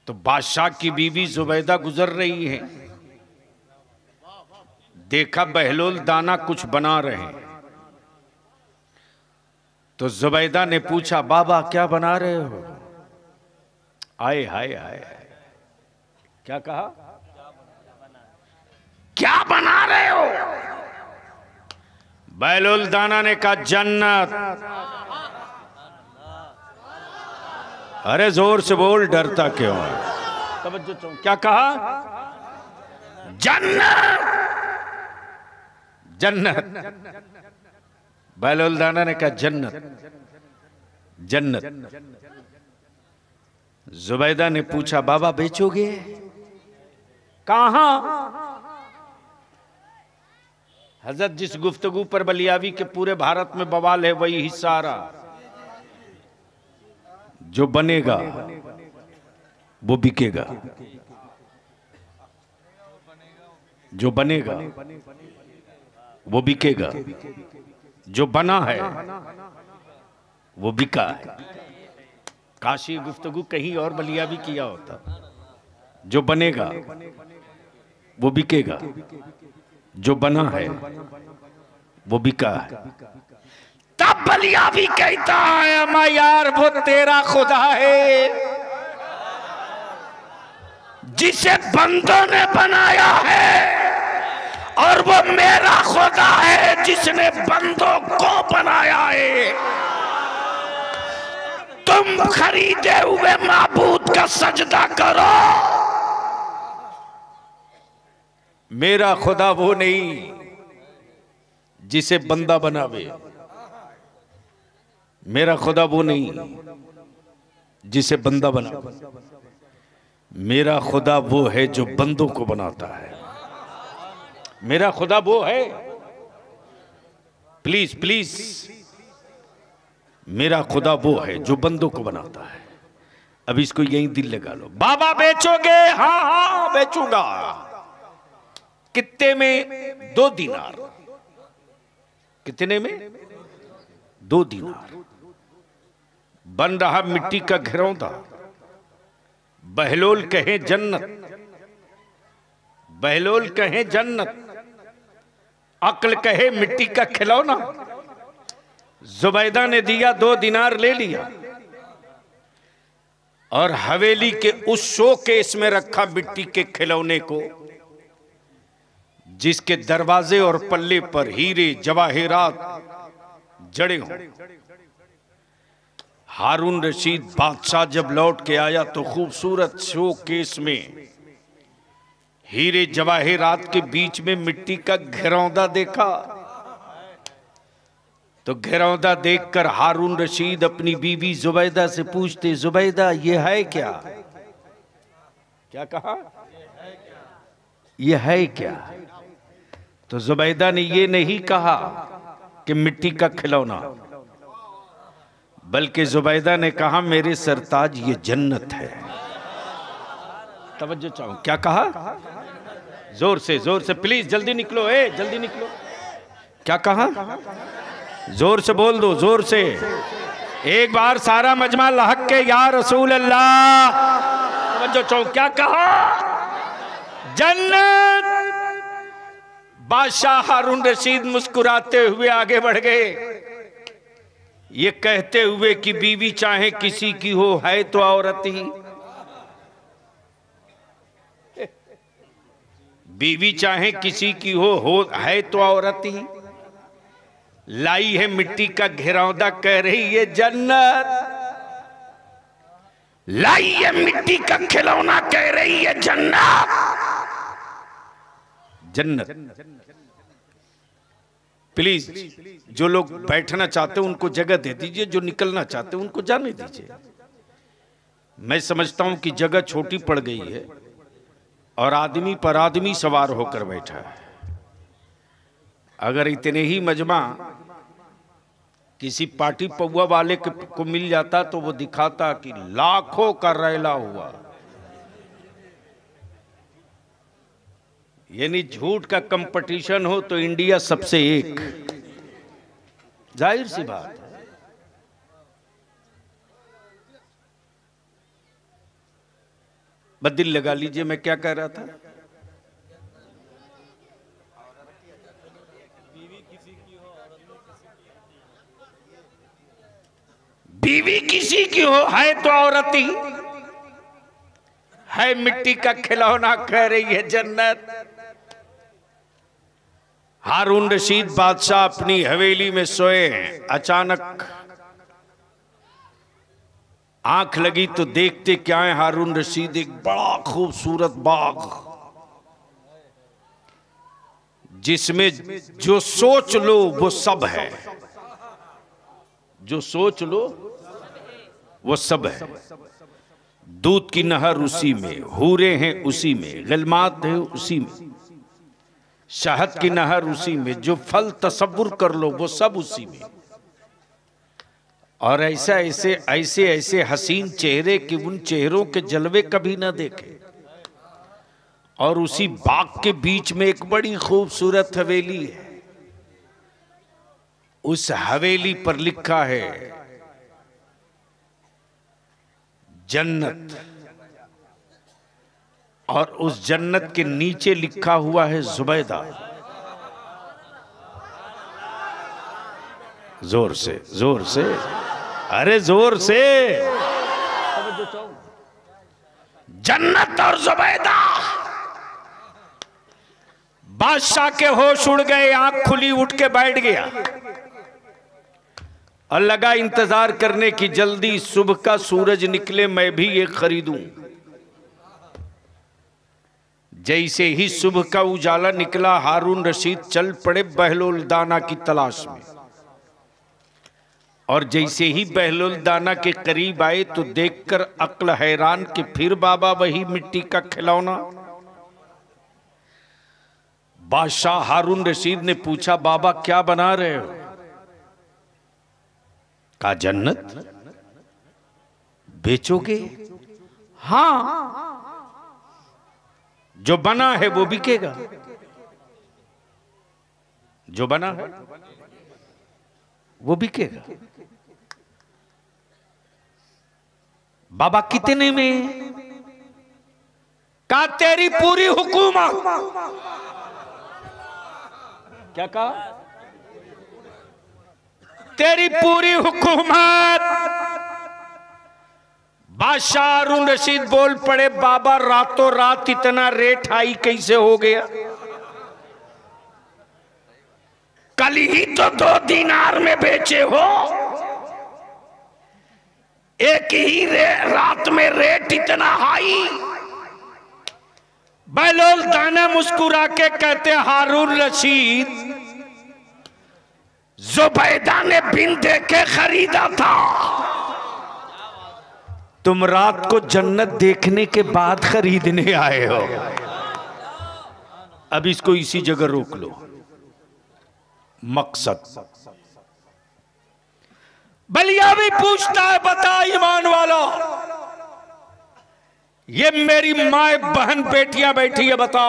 तो बादशाह की बीवी जुबैदा गुजर रही है, देखा बहलोल दाना कुछ बना रहे हैं। तो जुबैदा ने पूछा, बाबा क्या बना रहे हो? आए हाय हाय, क्या कहा? क्या बना रहे हो? बहलोल दाना ने कहा, जन्नत। अरे जोर से बोल, डरता क्यों है? तवज्जो चाहूं। क्या कहा? जन्नत, जन्नत। बहलोल दाना ने कहा, जन्नत, जन्नत। जुबैदा ने पूछा, बाबा बेचोगे? कहां? हजरत जिस गुफ्तगू पर बलियावी के पूरे भारत में बवाल है वही हिस्सा आ रहा। जो बनेगा वो बिकेगा, जो बनेगा वो बिकेगा, जो बना है वो बिका है। काशी गुफ्तगू कहीं और बलियावी किया होता। जो बनेगा वो बिकेगा, जो बना है वो बिका है। तब बलियावी कहता है, अमा यार वो तेरा खुदा है जिसे बंदों ने बनाया है, और वो मेरा खुदा है जिसने बंदों को बनाया है। तुम खरीदे हुए माबूद का सजदा करो। मेरा खुदा वो नहीं जिसे बंदा बनावे, मेरा खुदा वो नहीं जिसे बंदा बनावे, मेरा खुदा वो है जो बंदों को बनाता है। मेरा खुदा वो है, प्लीज प्लीज, मेरा खुदा वो है जो बंदों को बनाता है। अब इसको यहीं दिल लगा लो। बाबा बेचोगे? हाँ हाँ बेचूंगा। कितने में? 2 दीनार। कितने में? 2 दीनार। बन रहा मिट्टी का घिरौंदा। बहलोल कहे जन्नत, बहलोल कहे जन्नत, अक्ल कहे मिट्टी का खिलौना। जुबैदा ने दिया, 2 दीनार ले लिया और हवेली के उस शोकेस में रखा मिट्टी के खिलौने को, जिसके दरवाजे और पल्ले पर हीरे जवाहिरात जड़े हों। हारून रशीद बादशाह जब लौट के आया तो खूबसूरत शोकेस में हीरे जवाहिरात के बीच में मिट्टी का घिरौंदा देखा। तो घिरौंदा देखकर हारून रशीद अपनी बीवी जुबैदा से पूछते, जुबैदा ये है क्या? क्या कहा? ये है क्या? तो जुबैदा ने ये नहीं कहा कि मिट्टी का खिलौना, बल्कि जुबैदा ने कहा, मेरे सरताज ये जन्नत है। तवज्जो चाहूं। क्या कहा? जोर से प्लीज, जल्दी निकलो, जल्दी निकलो। क्या कहा? जोर से बोल दो, जोर से। एक बार सारा मजमा लहक के या रसूल अल्लाह। तवज्जो चाहूं। क्या कहा? जन्नत। बादशाह हारून रशीद मुस्कुराते हुए आगे बढ़ गए, ये कहते हुए कि बीवी चाहे किसी की हो, है तो औरत ही। बीवी चाहे किसी की हो है तो औरत ही। लाई है मिट्टी का घिरौंदा, कह रही है जन्नत। लाई है मिट्टी का खिलौना, कह रही है जन्नत। जन्नत। प्लीज जो लोग बैठना चाहते हैं उनको जगह दे दीजिए, जो निकलना चाहते हैं उनको जाने दीजिए। मैं समझता हूं कि जगह छोटी पड़ गई है और आदमी पर आदमी सवार होकर बैठा है। अगर इतने ही मजमा किसी पार्टी पौवा वाले को मिल जाता तो वो दिखाता कि लाखों का रैला हुआ। यानी झूठ का कंपटीशन हो तो इंडिया सबसे एक, जाहिर सी बात है। बस दिल लगा लीजिए, मैं क्या कह रहा था। बीवी किसी की हो है तो औरत ही है, मिट्टी का खिलौना कह रही है जन्नत। हारून रशीद बादशाह अपनी हवेली में सोए हैं, अचानक आंख लगी तो देखते क्या है, हारून रशीद एक बड़ा खूबसूरत बाग जिसमें जो सोच लो वो सब है, जो सोच लो वो सब है। दूध की नहर उसी में, हूरे हैं उसी में, गिलमात है उसी में, शहद की नहर उसी में, जो फल तसव्वुर कर लो वो सब उसी में। और ऐसा ऐसे ऐसे ऐसे हसीन चेहरे कि उन चेहरों के जलवे कभी ना देखे। और उसी बाग के बीच में एक बड़ी खूबसूरत हवेली है। उस हवेली पर लिखा है जन्नत, और उस जन्नत के नीचे लिखा हुआ है जुबैदा। जोर से, जोर से, अरे जोर से। जन्नत और जुबैदा। बादशाह के होश उड़ गए, आंख खुली, उठ के बैठ गया और लगा इंतजार करने की। जल्दी सुबह का सूरज निकले, मैं भी ये खरीदूं। जैसे ही सुबह का उजाला निकला, हारून रशीद चल पड़े बहलोल दाना की तलाश में। और जैसे ही बहलोल दाना के करीब आए तो देखकर अक्ल हैरान कि फिर बाबा वही मिट्टी का खिलौना। बादशाह हारून रशीद ने पूछा, बाबा क्या बना रहे हो? कहा जन्नत बेचोगे? हाँ, जो बना है वो बिकेगा, जो बना है वो बिकेगा। बाबा कितने में? कहा तेरी पूरी हुकूमत। क्या कहा? तेरी पूरी हुकूमत। बादशाह हारून रशीद बोल पड़े, बाबा रातों रात इतना रेट हाई कैसे हो गया? कल ही तो 2 दीनार में बेचे हो, एक ही रात में रेट इतना हाई। बहलोल दाना मुस्कुरा के कहते, हारून रशीद जुबैदा ने बिन देखे खरीदा था, तुम रात को जन्नत देखने के बाद खरीदने आए हो। अब इसको इसी जगह रोक लो। मकसद बलिया भी पूछता है, बता ईमान वाला, ये मेरी माए बहन बेटियां बैठी है, बता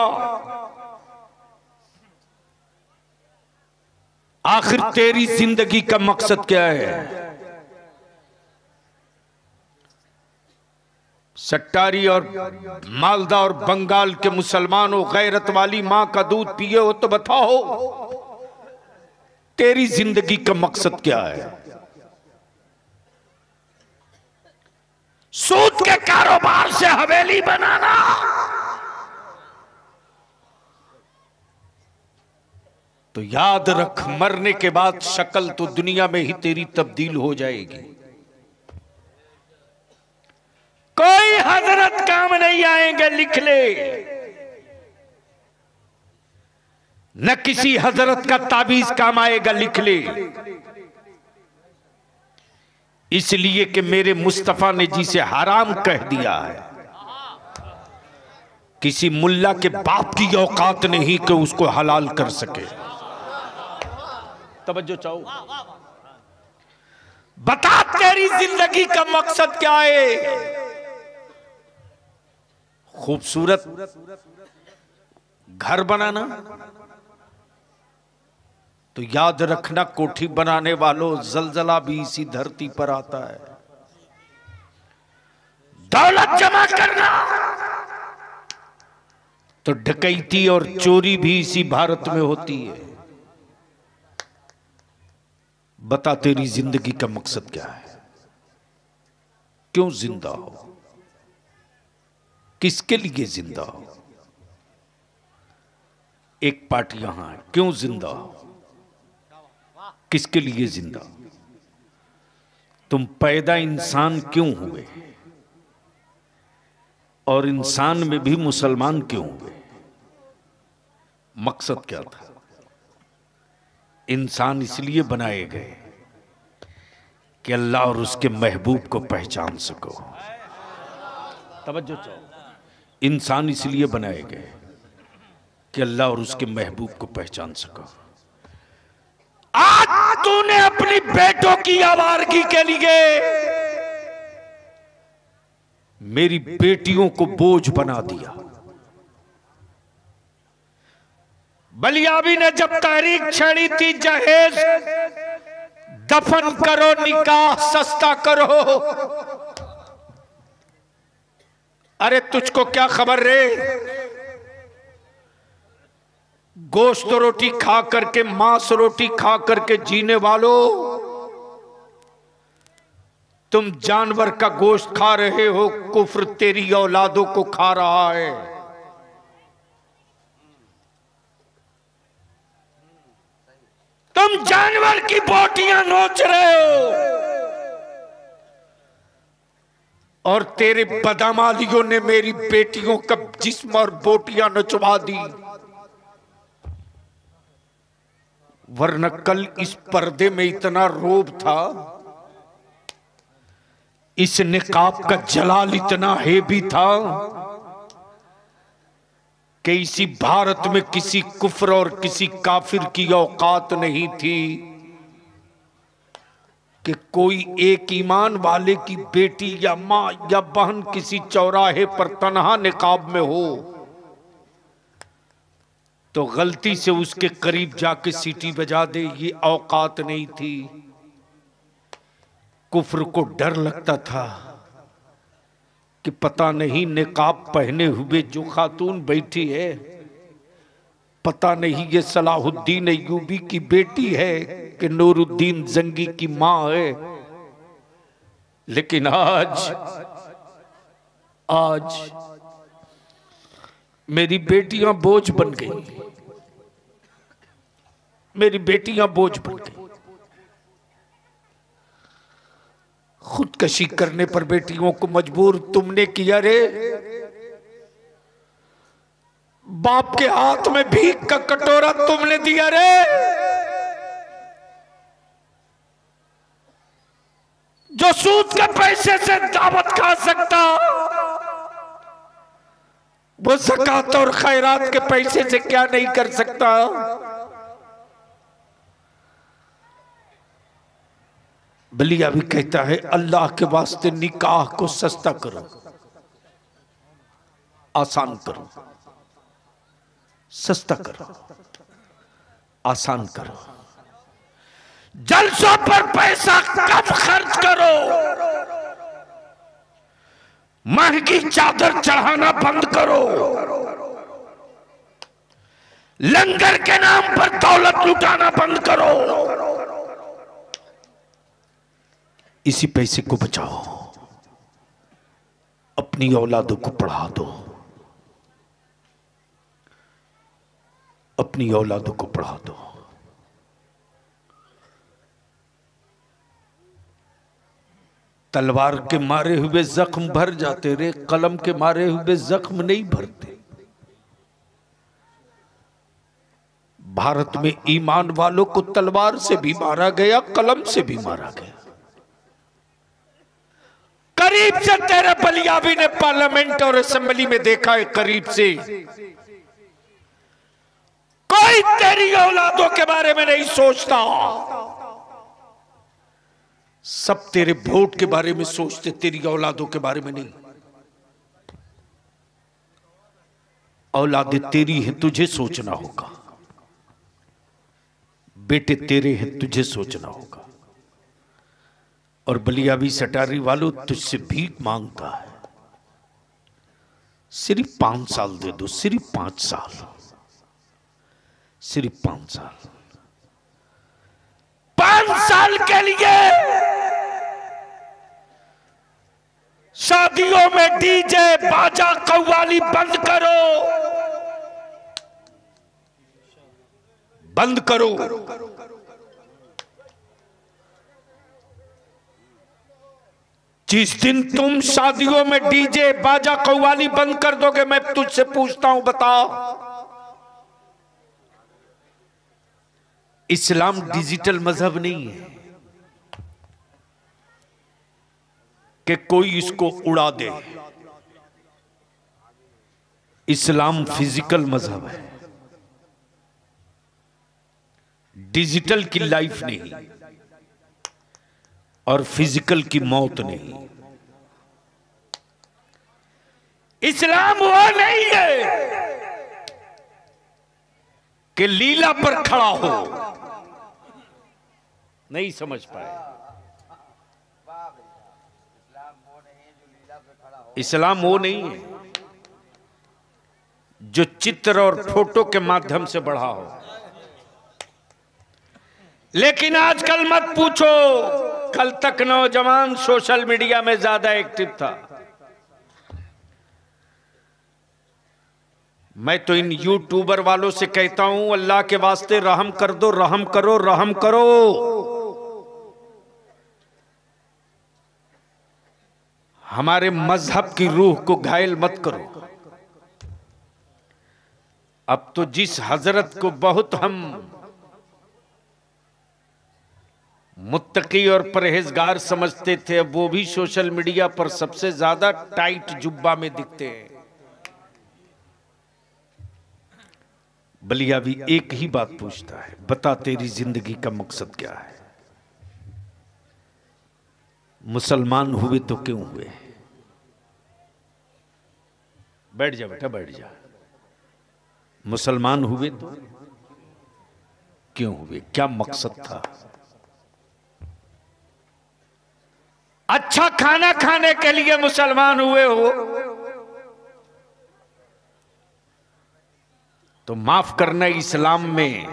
आखिर तेरी जिंदगी का मकसद क्या है? सट्टारी और मालदा और बंगाल के मुसलमानों, गैरत वाली मां का दूध पिए हो तो बताओ तेरी जिंदगी का मकसद क्या है? सूद के कारोबार से हवेली बनाना? तो याद रख, मरने के बाद शक्ल तो दुनिया में ही तेरी तब्दील हो जाएगी। कोई हजरत काम नहीं आएंगे, लिख ले। न किसी हजरत का ताबीज काम आएगा, लिख ले। इसलिए कि मेरे मुस्तफा ने जिसे हराम कह दिया है, किसी मुल्ला के बाप की औकात नहीं कि उसको हलाल कर सके। तवज्जो चाहो, बता तेरी जिंदगी का मकसद क्या है? खूबसूरत घर बनाना? तो याद रखना कोठी बनाने वालों, जलजला भी इसी धरती पर आता है। दौलत जमा करना तो डकैती और चोरी भी इसी भारत में होती है। बता तेरी जिंदगी का मकसद क्या है? क्यों जिंदा हो? किसके लिए जिंदा हो? एक पार्ट यहां है, क्यों जिंदा हो? किसके लिए जिंदा? तुम पैदा इंसान क्यों हुए? और इंसान में भी मुसलमान क्यों हुए? मकसद क्या था? इंसान इसलिए बनाए गए कि अल्लाह और उसके महबूब को पहचान सको। तवज्जो चाहो, इंसान इसलिए बनाए गए कि अल्लाह और उसके महबूब को पहचान सको। आज तूने अपनी बेटों की आवारगी के लिए मेरी बेटियों को बोझ बना दिया। बलियाबी ने जब तहरीक छेड़ी थी, जहेज दफन करो, निकाह सस्ता करो। अरे तुझको क्या खबर रे? गोश्त रोटी खा करके, मांस रोटी खा करके जीने वालों, तुम जानवर का गोश्त खा रहे हो। कुफ्र तेरी औलादों को खा रहा है। तुम जानवर की बोटियां नोच रहे हो और तेरे बदमालियों ने मेरी बेटियों का जिस्म और बोटियां नचवा दी। वरना कल इस पर्दे में इतना रोब था, इस निकाब का जलाल इतना हेवी था कि इसी भारत में किसी कुफ्र और किसी काफिर की औकात नहीं थी कि कोई एक ईमान वाले की बेटी या मां या बहन किसी चौराहे पर तन्हा निकाब में हो तो गलती से उसके करीब जाके सीटी बजा दे। ये औकात नहीं थी। कुफ्र को डर लगता था कि पता नहीं निकाब पहने हुए जो खातून बैठी है, पता नहीं ये सलाहुद्दीन अय्यूबी की बेटी है कि नूरुद्दीन जंगी की मां है। लेकिन आज मेरी बेटियां बोझ बन गई। मेरी बेटियां बोझ बन गई। खुदकशी करने पर बेटियों को मजबूर तुमने किया रे। बाप के हाथ में भीख का कटोरा तुमने दिया रे। जो सूद के पैसे से दावत खा सकता, वो ज़कात और खैरात के पैसे से क्या नहीं कर सकता। बलिया भी कहता है अल्लाह के वास्ते निकाह को सस्ता करो, आसान करो, सस्ता करो, आसान करो। जलसों पर पैसा कम खर्च करो। महंगी चादर चढ़ाना बंद करो। लंगर के नाम पर दौलत लुटाना बंद करो। इसी पैसे को बचाओ, अपनी औलादों को पढ़ा दो, अपनी औलादों को पढ़ा दो। तलवार के मारे हुए जख्म भर जाते रे, कलम के मारे हुए जख्म नहीं भरते। भारत में ईमान वालों को तलवार से भी मारा गया, कलम से भी मारा गया। करीब से तेरे बलियाबी ने पार्लियामेंट और असेंबली में देखा है, करीब से कोई तेरी औलादों के बारे में नहीं सोचता, सब तेरे वोट के बारे में सोचते, तेरी औलादों के बारे में नहीं। औलादे तेरी है, तुझे सोचना होगा। बेटे तेरे हैं, तुझे सोचना होगा। और बलियाबी सटारी वालों, तुझसे भीख मांगता है, सिर्फ 5 साल दे दो, सिर्फ 5 साल, सिर्फ 5 साल। 5 साल के लिए शादियों में डीजे बाजा कव्वाली बंद करो, बंद करो। जिस दिन तुम शादियों में डीजे बाजा कव्वाली बंद कर दोगे, मैं तुझसे पूछता हूं, बताओ, इस्लाम डिजिटल मजहब नहीं है कि कोई इसको उड़ा दे। इस्लाम फिजिकल मजहब है, डिजिटल की लाइफ नहीं और फिजिकल की मौत नहीं। इस्लाम वो नहीं है कि लीला पर खड़ा हो। नहीं समझ पाए? इस्लाम वो नहीं है जो चित्र और फोटो के माध्यम से बढ़ा हो। लेकिन आजकल मत पूछो, कल तक नौजवान सोशल मीडिया में ज्यादा एक्टिव था। मैं तो इन यूट्यूबर वालों से कहता हूं, अल्लाह के वास्ते रहम कर दो, रहम करो, रहम करो। हमारे मजहब की रूह को घायल मत करो। अब तो जिस हजरत को बहुत हम मुत्तकी और परहेजगार समझते थे, अब वो भी सोशल मीडिया पर सबसे ज्यादा टाइट जुब्बा में दिखते हैं। बलियाबी एक ही बात पूछता है, बता तेरी जिंदगी का मकसद क्या है? मुसलमान हुए तो क्यों हुए? बैठ जा बेटा, बैठ जा। मुसलमान हुए तो क्यों हुए? क्या मकसद था? अच्छा खाना खाने के लिए मुसलमान हुए हो तो माफ करना, इस्लाम में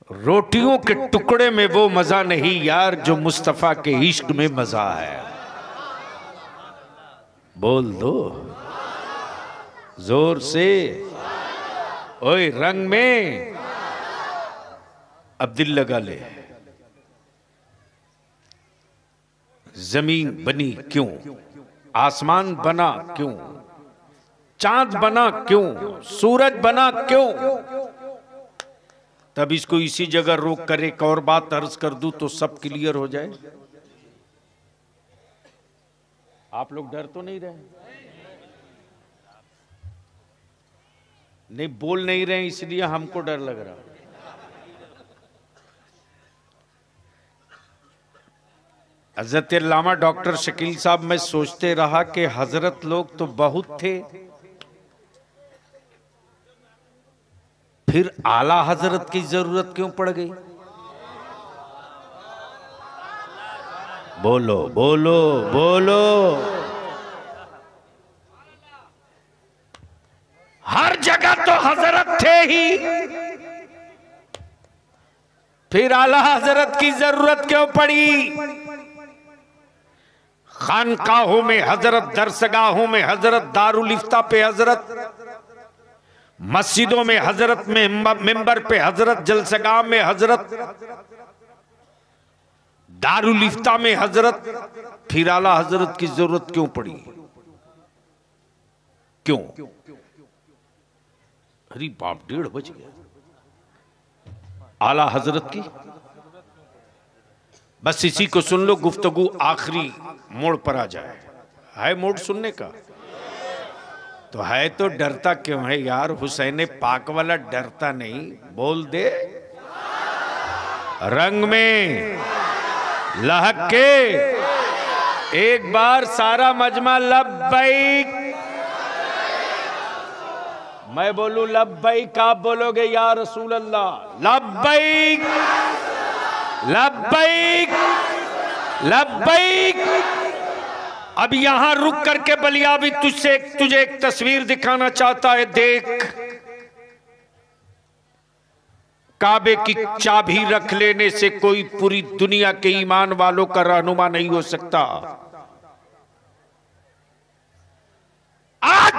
रोटियों के टुकड़े में वो मजा नहीं यार जो मुस्तफा के इश्क में मजा है। बोल दो जोर से, ओए रंग में अब दिल लगा ले। जमीन बनी क्यों? आसमान बना क्यों? चांद बना क्यों? सूरज बना क्यों? तब इसको इसी जगह रोक कर एक और बात अर्ज कर दूं तो सब क्लियर हो जाए। आप लोग डर तो नहीं रहे? नहीं बोल नहीं रहे इसलिए हमको डर लग रहा। हजरत अल्लामा डॉक्टर शकील साहब, मैं सोचते रहा कि हजरत लोग तो बहुत थे, फिर आला हजरत की जरूरत क्यों पड़ गई? बोलो बोलो बोलो। हर जगह तो हजरत थे ही, फिर आला हजरत की जरूरत क्यों पड़ी? खानकाहों में हजरत, दरसगाहों में हजरत, दारुल इफ्ता पे हजरत, मस्जिदों में हजरत, में मिंबर पे हजरत, जलसगाह में हजरत, दारुल इफ्ता में हजरत, फिर आला हजरत की जरूरत क्यों पड़ी? क्यों? अरे बाप, 1:30 बज गया। आला हजरत की बस इसी को सुन लो, गुफ्तगू आखिरी मोड़ पर आ जाए। है मोड़ सुनने का? तो है तो डरता क्यों है यार? हुसैन पाक वाला डरता नहीं, बोल दे रंग में लहक के। एक बार सारा मजमा लब्बैक, मैं बोलूं लब्बैक, आप बोलोगे या रसूल अल्लाह? लब्बैक लब्बैक लब्बैक। अब यहां रुक करके बलिया भी तुझे एक तस्वीर दिखाना चाहता है। देख, काबे की चाबी रख लेने से कोई पूरी दुनिया के ईमान वालों का रहनुमा नहीं हो सकता। आज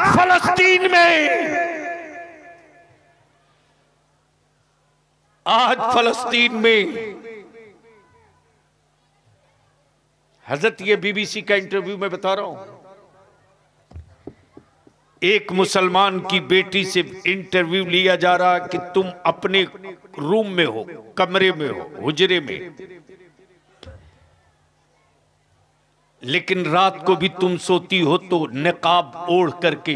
फलस्तीन में हजरत, ये बीबीसी का इंटरव्यू में बता रहा हूं, एक मुसलमान की बेटी से इंटरव्यू लिया जा रहा कि तुम अपने रूम में हो, कमरे में हो, हुजरे में, लेकिन रात को भी तुम सोती हो तो निकाब ओढ़ करके,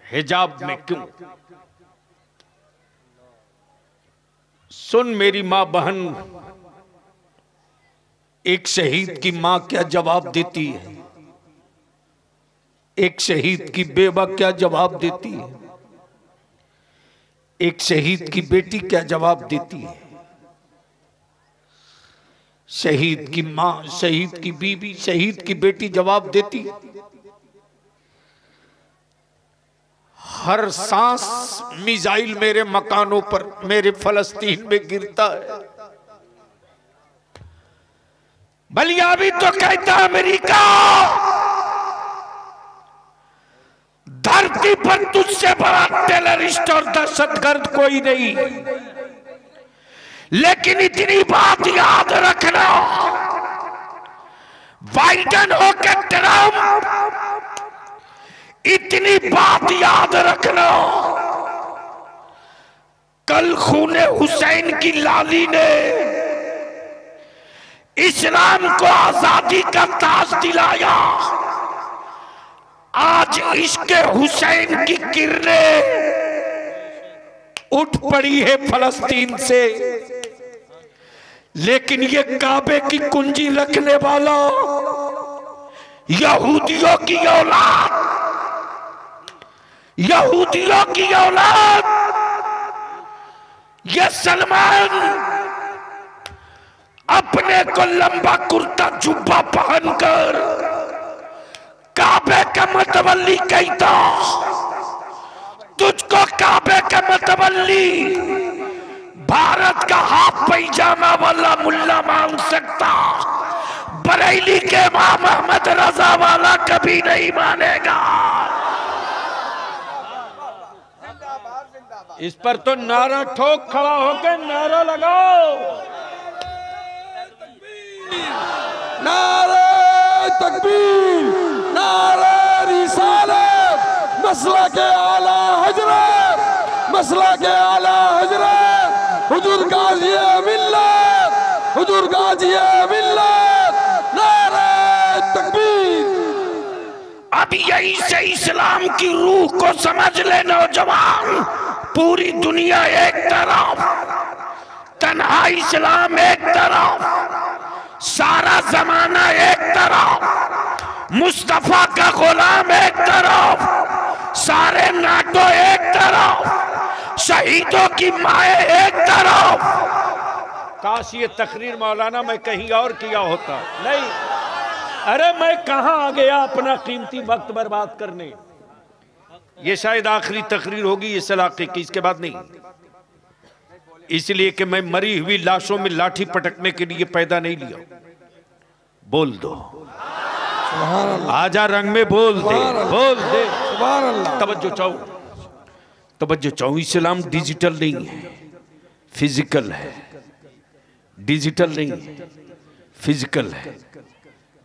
हिजाब में क्यों? सुन मेरी मां बहन, एक शहीद की मां क्या जवाब देती है, एक शहीद की बेवा क्या जवाब देती है, एक शहीद की बेटी क्या जवाब देती है, शहीद की मां, शहीद की बीवी, शहीद की बेटी जवाब देती है। हर सांस मिसाइल मेरे मकानों पर, मेरे फलस्तीन में गिरता है। बलिया भी तो कहता अमेरिका, धरती पर तुझसे बड़ा टेररिस्ट और दहशतगर्द कोई नहीं। लेकिन इतनी बात याद रखना, बाइडेन हो के ट्रम्प, इतनी बात याद रखना, कल खूने हुसैन की लाली ने इस्लाम को आजादी का ताज दिलाया। आज इसके हुसैन की किरणें उठ पड़ी है फलस्तीन से, लेकिन ये काबे की कुंजी रखने वाला यहूदियों की औलाद, यहूदियों की औलाद, ये सलमान अपने को लंबा कुर्ता जुब्बा पहनकर काबे का मतवल्ली कहता, तुझको काबे का मतवल्ली भारत का हाफ पैजामा वाला मुल्ला मान सकता, बरेली के इमाम अहमद रजा वाला कभी नहीं मानेगा। इस पर तो नारा ठोक, खड़ा होकर नारा लगाओ, नारे तकबीर, नारे रिसालत, मसला के आला हजरत, मसला के आला हजरत, हुजूर गाजी मिल्लत, हुजूर गाजी मिल्लत, नारे तकबीर। अब यही से इस्लाम की रूह को समझ ले नौजवान। पूरी दुनिया एक तरफ, तन्हा इस्लाम एक तरफ, सारा जमाना एक तरफ, मुस्तफा का गुलाम एक तरफ, सारे नाटो एक तरफ, शहीदों की माए एक तरफ। काश ये तकरीर मौलाना मैं कहीं और किया होता। नहीं, अरे मैं कहां आ गया अपना कीमती वक्त बर्बाद करने। ये शायद आखिरी तकरीर होगी इस इलाके की, इसके बाद नहीं। इसलिए कि मैं मरी हुई लाशों में लाठी पटकने के लिए पैदा नहीं लिया। बोल दो आजा रंग में, बोल दे, बोल दे। तवज्जो चाहो, तवज्जो चाहो। इस्लाम डिजिटल नहीं है, फिजिकल है। डिजिटल नहीं है, फिजिकल है।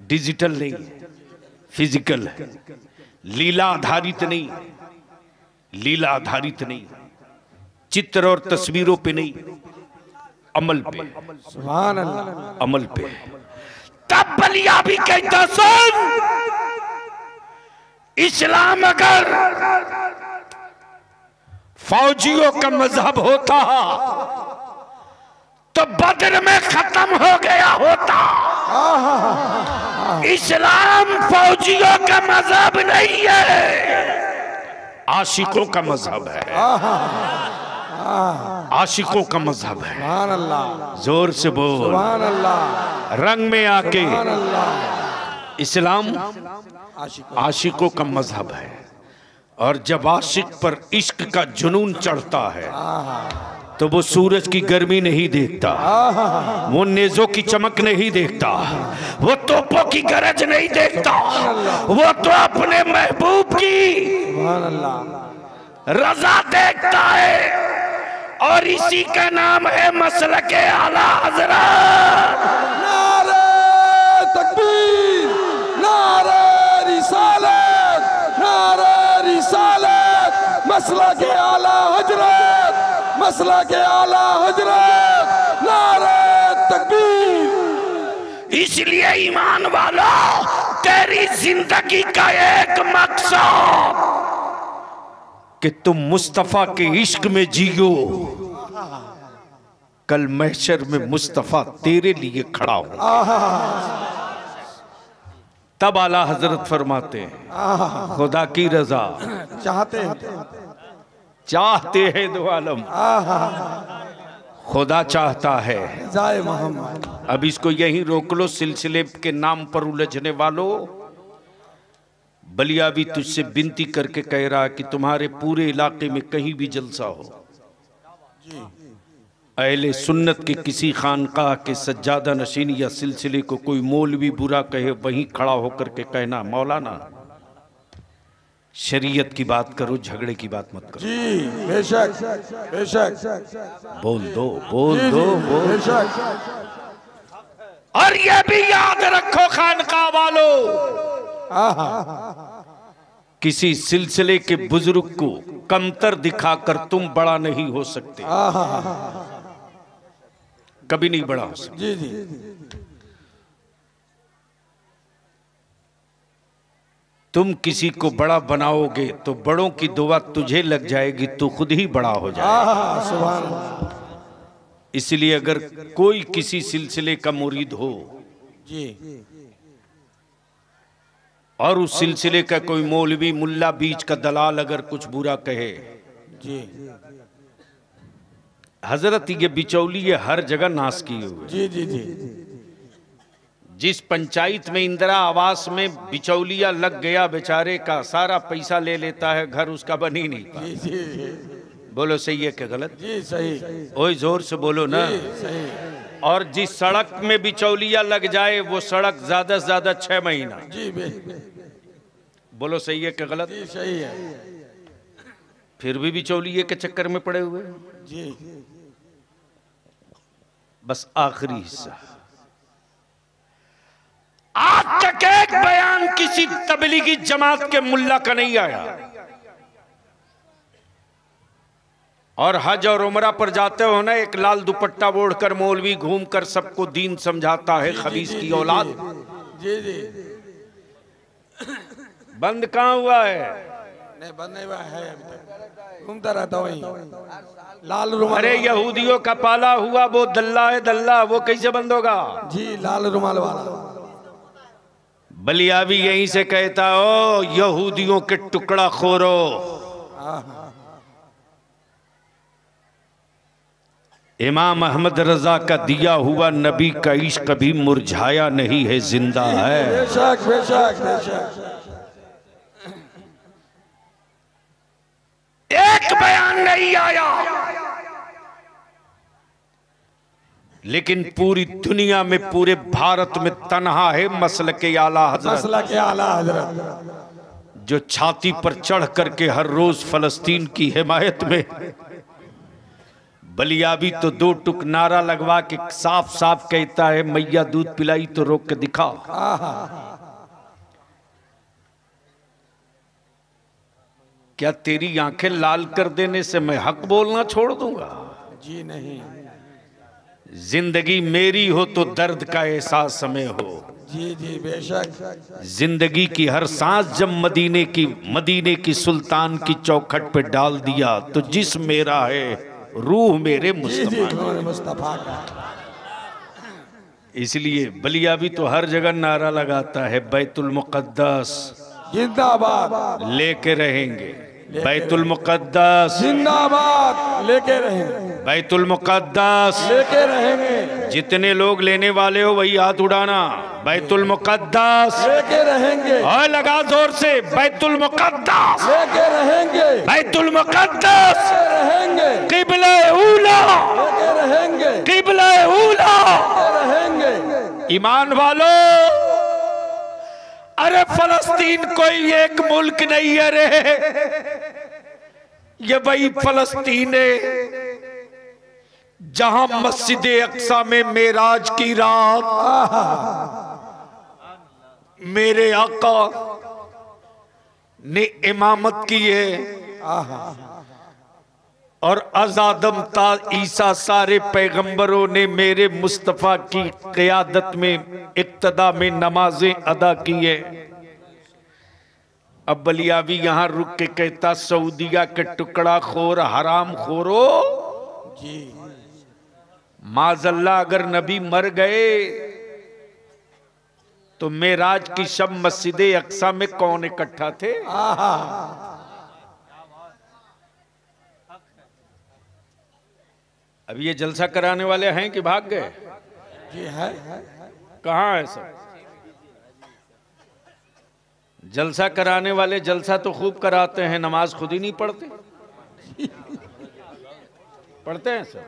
डिजिटल नहीं, फिजिकल है। लीला आधारित नहीं, लीला आधारित नहीं, चित्र और तस्वीरों पे नहीं, अमल पे, सुभान अल्लाह, अमल पे। तब बलिया भी कहता सुन, इस्लाम अगर फौजियों का मजहब होता तो बद्र में खत्म हो गया होता। इस्लाम फौजियों का मजहब नहीं है, आशिकों का मजहब है। आशिकों का मजहब है। सुभान अल्लाह, जोर से बोल। सुभान अल्लाह, रंग में आके सुभान अल्लाह। इस्लाम आशिकों का मजहब है। और जब आशिक पर इश्क का जुनून चढ़ता है तो वो सूरज की गर्मी नहीं देखता, वो नेजों की चमक नहीं देखता, वो तोपों की गरज नहीं देखता, वो तो अपने महबूब की सुभान अल्लाह रजा देखता है। और इसी का नाम है मसलके आला हज़रत। नारे तकबीर, नारे रिसालत, नारे रिसालत, मसलके आला हजरत, मसलके आला हजरत, नारे तकबीर। इसलिए ईमान वालों, तेरी जिंदगी का एक मकसद कि तुम मुस्तफा के इश्क में जियो। कल महशर में मुस्तफा तेरे लिए खड़ा हो। तब आला हजरत फरमाते हैं खुदा की रजा चाहते हैं दो आलम, खुदा चाहता है। जाए मोहम्मद। अब इसको यहीं रोक लो, सिलसिले के नाम पर उलझने वालों। बलियावी तुझसे विनती करके कह रहा कि तुम्हारे पूरे इलाके में कहीं भी जलसा हो, अहले सुन्नत के किसी खानकाह के सज्जादा नशीन या सिलसिले को कोई मौलवी बुरा कहे, वहीं खड़ा होकर के कहना मौलाना शरीयत की बात करो, झगड़े की बात मत करो। जी बेशक बेशक, बोल दो बोल दो बोल। बेशक। और ये भी याद रखो खानकाह वालों, किसी सिलसिले के बुजुर्ग को कमतर दिखाकर तुम बड़ा नहीं हो सकते, कभी नहीं बड़ा हो सकते। जी जी, तुम किसी को बड़ा बनाओगे तो बड़ों की दुआ तुझे लग जाएगी, तू खुद ही बड़ा हो जाएगा। सुभान अल्लाह। इसलिए अगर कोई किसी सिलसिले का मुरीद हो जी, और उस सिलसिले का कोई मौलवी मुल्ला बीच का दलाल अगर कुछ बुरा कहे, जी हजरत ये बिचौली ये हर जगह नाश किए हुए। जी जी जी, जिस पंचायत में इंदिरा आवास में बिचौलिया लग गया, बेचारे का सारा पैसा ले लेता है, घर उसका बन ही नहीं पाता। जी जी, बोलो सही है कि गलत? जी सही, ओए जोर से बोलो ना। सही। और जिस सड़क में बिचौलिया लग जाए वो सड़क ज्यादा से ज्यादा 6 महीना। जी बोलो सही है कि गलत? जी सही है। फिर भी बिचौलिए के चक्कर में पड़े हुए। जी बस आखिरी हिस्सा, आज तक एक बयान किसी तबलीगी जमात के मुल्ला का नहीं आया। और हज और उमरा पर जाते हो ना, एक लाल दुपट्टा ओढ़कर मौलवी घूमकर सबको दीन समझाता है, खबीस की औलाद। जी जी, बंद कहाँ हुआ है? नहीं बंद नहीं हुआ है, अभी तक घूमता रहता वही लाल रुमाल। अरे यहूदियों का पाला हुआ वो दल्ला है, दल्ला, वो कैसे बंद होगा? जी लाल रुमाल वाला। बलियावी यहीं से कहता हो यहूदियों के टुकड़ा खोरो। इमाम अहमद रजा का दिया हुआ नबी का इश्क कभी मुरझाया नहीं है, जिंदा है। बेशक बेशक बेशक। एक बयान नहीं आया, लेकिन पूरी दुनिया में, पूरे भारत में तन्हा है मसलके आला हजरत, मसलके आला हजरत, जो छाती पर चढ़ करके हर रोज फलस्तीन की हिमायत में। बलियावी तो 2 टुक नारा लगवा के साफ साफ कहता है मैया दूध पिलाई तो रोक के दिखा। क्या तेरी आंखें लाल कर देने से मैं हक बोलना छोड़ दूंगा? जी नहीं। जिंदगी मेरी हो तो दर्द का एहसास हमें हो। जी जी बेशक। जिंदगी की हर सांस जब मदीने की सुल्तान की चौखट पे डाल दिया तो जिस्म मेरा है, रूह मेरे मुस्तफा का। इसलिए बलिया भी तो हर जगह नारा लगाता है, बैतुल मुक़द्दस जिंदाबाद लेके रहेंगे, बैतुल मुक़द्दस जिंदाबाद लेके रहेंगे, बैतुल मुक़द्दस लेके रहेंगे। जितने लोग लेने वाले हो वही हाथ उड़ाना, बैतुल मुक़द्दस लेके रहेंगे, और लगा जोर से, बैतुल मुक़द्दस लेके रहेंगे, बैतुल मुक़द्दस रहेंगे, क़िबला ऊला, लेके रहेंगे, क़िबला ऊला। रहेंगे। ईमान वालों, अरे फलस्तीन कोई एक मुल्क नहीं है रे, ये वही फलस्तीन है जहां मस्जिद अक्सा में मेराज की रात मेरे आका ने इमामत की है और अज़ादम ता ईसा सारे पैगंबरों ने मेरे मुस्तफ़ा की क़ियादत में इक्तदा में नमाजें अदा की है। अब बलियावी यहां रुक के कहता, सऊदिया के टुकड़ा खोर हराम खोरो जी, माज़ल्ला अगर नबी मर गए तो मेराज की शब मस्जिद अक्सा में कौन इकट्ठा थे? अब ये जलसा कराने वाले हैं कि भाग गए? जी है। कहाँ है सब? जलसा कराने वाले जलसा तो खूब कराते हैं, नमाज खुद ही नहीं पढ़ते। पढ़ते हैं सर?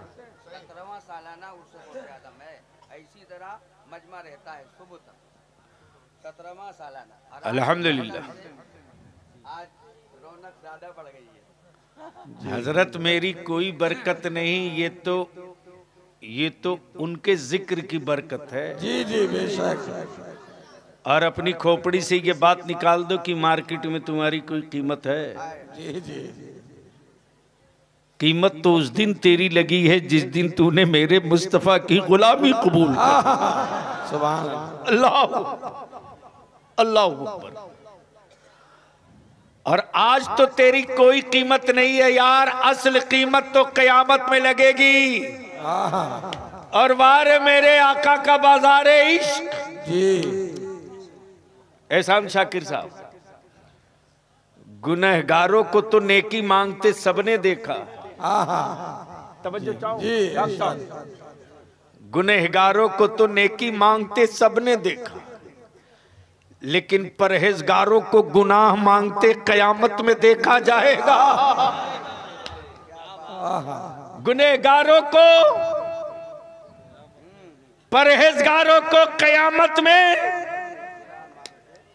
17वां सालाना उर्स आदम है, इसी तरह मजमा रहता है सुबह तक। 17वां सालाना अल्हम्दुलिल्लाह। आज रौनक ज्यादा बढ़ गई है। हजरत मेरी कोई बरकत नहीं, ये तो उनके जिक्र की बरकत है। जी जी बेशक। और अपनी खोपड़ी से ये बात निकाल दो कि मार्केट में तुम्हारी कोई कीमत है। जी जी। कीमत तो उस दिन तेरी लगी है जिस दिन तूने मेरे मुस्तफा की गुलामी कबूल की। सुभान अल्लाह अल्लाह अकबर। और आज तो तेरी कोई कीमत नहीं है यार, असल कीमत तो कयामत में लगेगी। और वारे मेरे आका का बाजार इश्क। जी। एहसान शाकिर साहब, गुनहगारों को तो नेकी मांगते सबने देखा। तवज्जो चाहो जी। गुनहगारों को तो नेकी मांगते सबने देखा, लेकिन परहेजगारों को गुनाह मांगते कयामत में देखा जाएगा। गुनहगारों को, परहेजगारों को कयामत में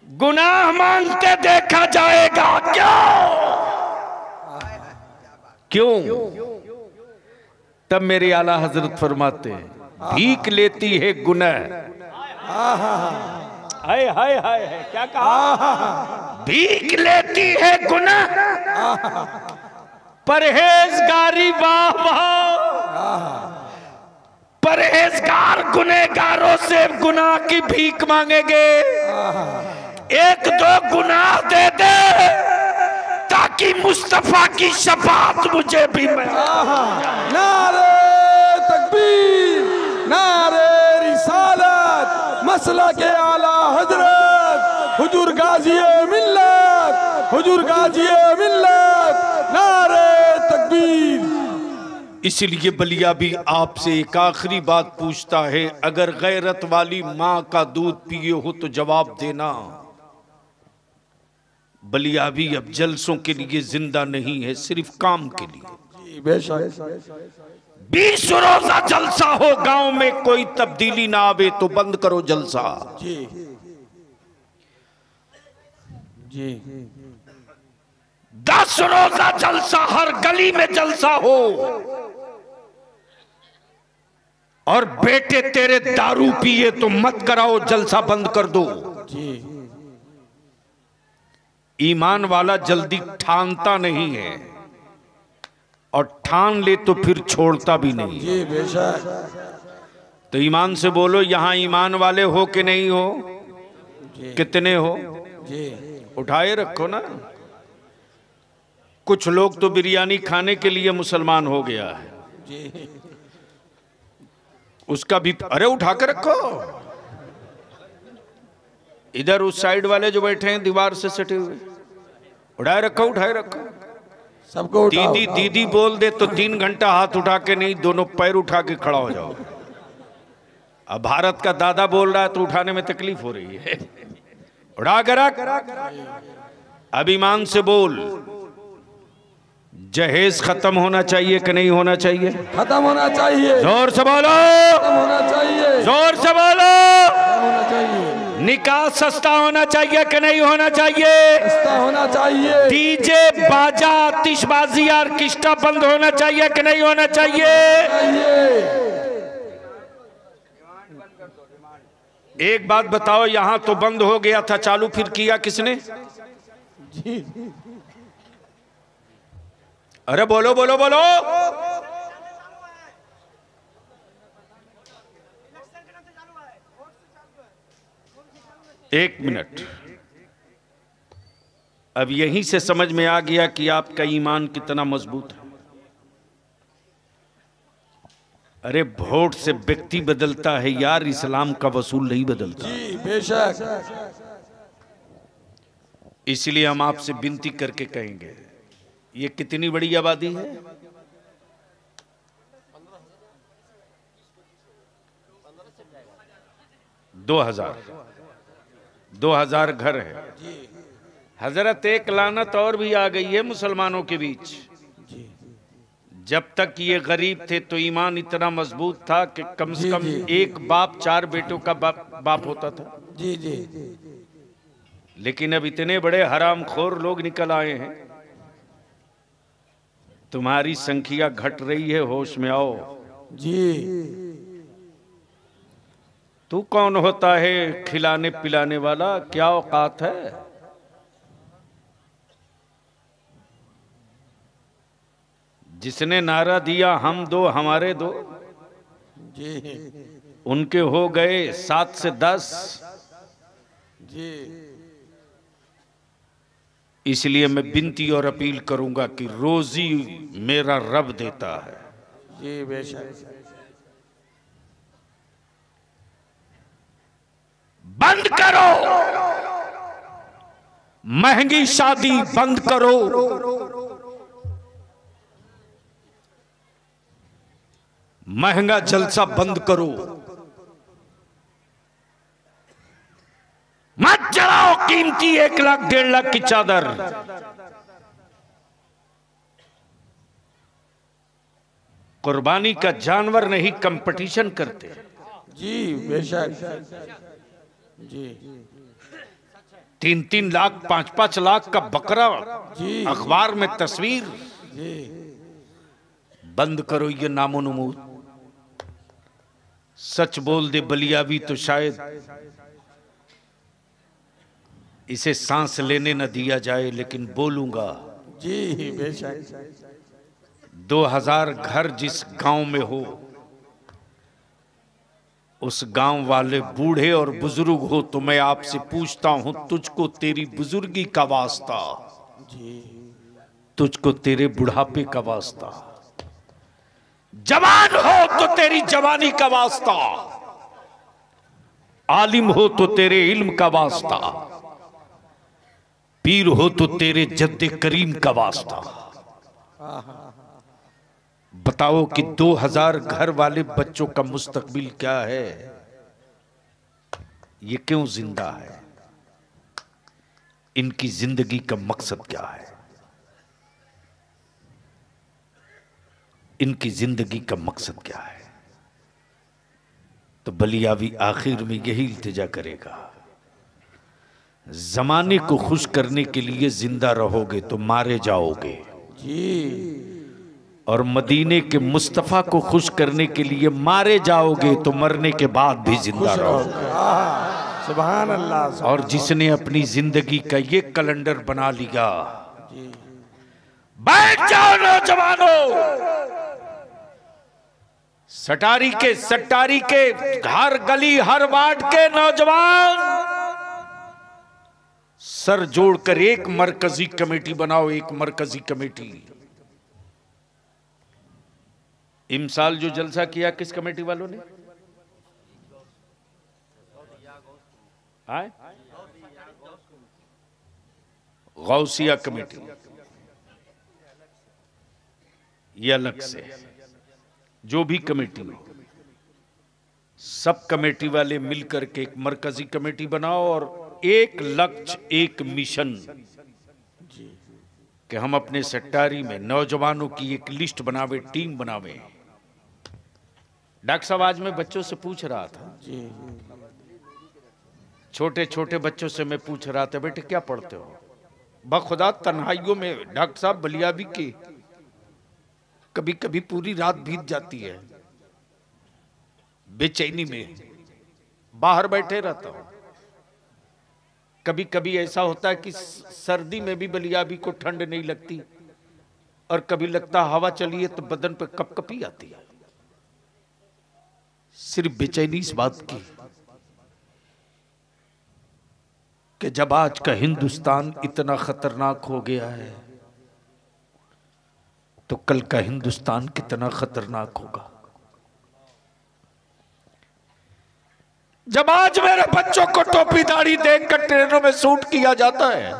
गुनाह मांगते देखा जाएगा। क्यों? तब मेरे आला हजरत फरमाते हैं, भीख लेती है गुनाह। हाय हाय हाय है, क्या कहा? भीख लेती है गुनाह, परहेजगारी वाह वाह। परहेजगार गुनहगारों से गुनाह की भीख मांगेंगे। एक दो गुनाह दे दे ताकि मुस्तफा की शफाअत मुझे भी मिले। नारे तकबीर, नारे रिसालत, मसला के आला हजरत हुजूर गाज़ी मिल्लत, हुजूर गाज़ी मिल्लत, नारे तकबीर। इसलिए बलिया भी आपसे एक आखिरी बात पूछता है, अगर गैरत वाली माँ का दूध पिए हो तो जवाब देना। बलिया भी अब जलसों के लिए जिंदा नहीं है, सिर्फ काम के लिए। बेशक 20 रोजा जलसा हो, गांव में कोई तब्दीली ना आवे तो बंद करो जलसा। जी जी। 10 रोजा जलसा, हर गली में जलसा हो। और बेटे तेरे दारू पिए तो मत कराओ, जलसा बंद कर दो। जी। ईमान वाला जल्दी ठानता नहीं है, और ठान ले तो फिर छोड़ता भी नहीं। जी बेशक। तो ईमान से बोलो, यहां ईमान वाले हो कि नहीं हो? कितने हो? जी उठाए रखो ना। कुछ लोग तो बिरयानी खाने के लिए मुसलमान हो गया है, जी उसका भी अरे उठा के रखो। इधर उस साइड वाले जो बैठे हैं दीवार से सटे हुए, उठाए रखो, उठाए रखो। सबको उठाओ। दीदी दीदी बोल दे तो 3 घंटा हाथ उठा के नहीं, दोनों पैर उठा के खड़ा हो जाओ। अब भारत का दादा बोल रहा है तो उठाने में तकलीफ हो रही है। उठा के रख। अब ईमान से बोल, जहेज खत्म होना चाहिए कि नहीं होना चाहिए? खत्म होना चाहिए। जोर से बोलो, खत्म होना चाहिए। जोर से बोलो। खत्म होना चाहिए। निकाह सस्ता होना चाहिए कि नहीं होना चाहिए? सस्ता होना चाहिए। डीजे बाजा आतिशबाजी ऑर्केस्ट्रा बंद होना चाहिए कि नहीं होना चाहिए? एक बात बताओ, यहां तो बंद हो गया था, चालू फिर किया किसने? जी अरे बोलो बोलो बोलो। एक मिनट, अब यहीं से समझ में आ गया कि आपका ईमान कितना मजबूत है। अरे वोट से व्यक्ति बदलता है यार, इस्लाम का वसूल नहीं बदलता। जी बेशक। इसलिए हम आपसे विनती करके कहेंगे, ये कितनी बड़ी आबादी है? 2000 घर है। हजरत एक लानत और भी आ गई है मुसलमानों के बीच। जब तक ये गरीब थे तो ईमान इतना मजबूत था कि कम से कम एक बाप 4 बेटों का बाप होता था। जी जी। लेकिन अब इतने बड़े हरामखोर लोग निकल आए हैं, तुम्हारी संख्या घट रही है, होश में आओ। जी तू कौन होता है खिलाने पिलाने वाला? क्या औकात है? जिसने नारा दिया हम दो हमारे दो, जी उनके हो गए 7 से 10। जी। इसलिए मैं विनती और अपील करूंगा कि रोजी मेरा रब देता है। जी बेशक। बंद करो महंगी शादी, बंद करो महंगा जलसा, बंद करो। मत जलाओ कीमती 1 लाख 1.5 लाख की चादर। कुर्बानी का जानवर नहीं कंपटीशन करते। जी बेशक। जी 3-3 लाख 5-5 लाख का बकरा, जी अखबार में तस्वीर। जी। बंद करो ये नामो नमूद। सच बोल दे बलिया भी तो शायद इसे सांस लेने न दिया जाए, लेकिन बोलूंगा। जी बेशक। 2000 घर जिस गांव में हो, उस गांव वाले बूढ़े और बुजुर्ग हो, तो मैं आपसे पूछता हूं, तुझको तेरी बुजुर्गी का वास्ता, तुझको तेरे बुढ़ापे का वास्ता, जवान हो तो तेरी जवानी का वास्ता, आलिम हो तो तेरे इल्म का वास्ता, पीर हो तो तेरे जद्दे करीम का वास्ता। बताओ कि 2000 घर वाले बच्चों का मुस्तकबिल क्या है? ये क्यों जिंदा है? इनकी जिंदगी का मकसद क्या है? इनकी जिंदगी का मकसद क्या है? तो बलियावी आखिर में यही इल्तिजा करेगा, जमाने को खुश करने के लिए जिंदा रहोगे तो मारे जाओगे जी, और मदीने के मुस्तफा को खुश करने के लिए मारे जाओगे तो मरने के बाद भी जिंदा रहोगे। सुभान अल्लाह। और जिसने अपनी जिंदगी का ये कैलेंडर बना लिया, बैठ जाओ नौजवानों, सटारी के सट्टारी के हर गली हर वार्ड के नौजवान सर जोड़कर एक मरकजी कमेटी बनाओ, एक मरकजी कमेटी। इमसाल जो जलसा किया किस कमेटी वालों ने? गौसिया कमेटी, ये अलग से। जो भी कमेटी हो, सब कमेटी वाले मिलकर के एक मरकजी कमेटी बनाओ और एक लक्ष्य एक मिशन कि हम अपने सट्टारी में नौजवानों की एक लिस्ट बनावे, टीम बनावे। डॉक्टर साहब आज मैं बच्चों से पूछ रहा था, छोटे छोटे बच्चों से मैं पूछ रहा था, बेटे क्या पढ़ते हो? बखुदा तन्हाइयों में डॉक्टर साहब बलियाबी की कभी कभी पूरी रात बीत जाती है, बेचैनी में बाहर बैठे रहता हूं। कभी कभी ऐसा होता है कि सर्दी में भी बलियाबी को ठंड नहीं लगती और कभी लगता हवा चली है तो बदन पे कपकपी आती है। सिर्फ बेचैनी इस बात की कि जब आज का हिंदुस्तान इतना खतरनाक हो गया है तो कल का हिंदुस्तान कितना खतरनाक होगा। जब आज मेरे बच्चों को टोपी दाढ़ी देखकर ट्रेनों में शूट किया जाता है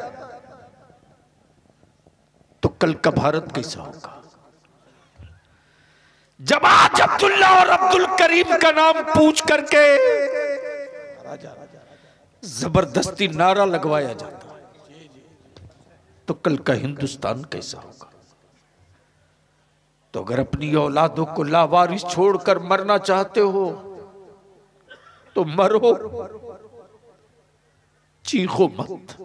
तो कल का भारत कैसा होगा। जब आज अब्दुल्ला और अब्दुल करीम का नाम पूछ करके जबरदस्ती नारा लगवाया जाता है तो कल का हिंदुस्तान कैसा होगा। तो अगर अपनी औलादों को लावारिस छोड़कर मरना चाहते हो तो मरो, चीखो मत,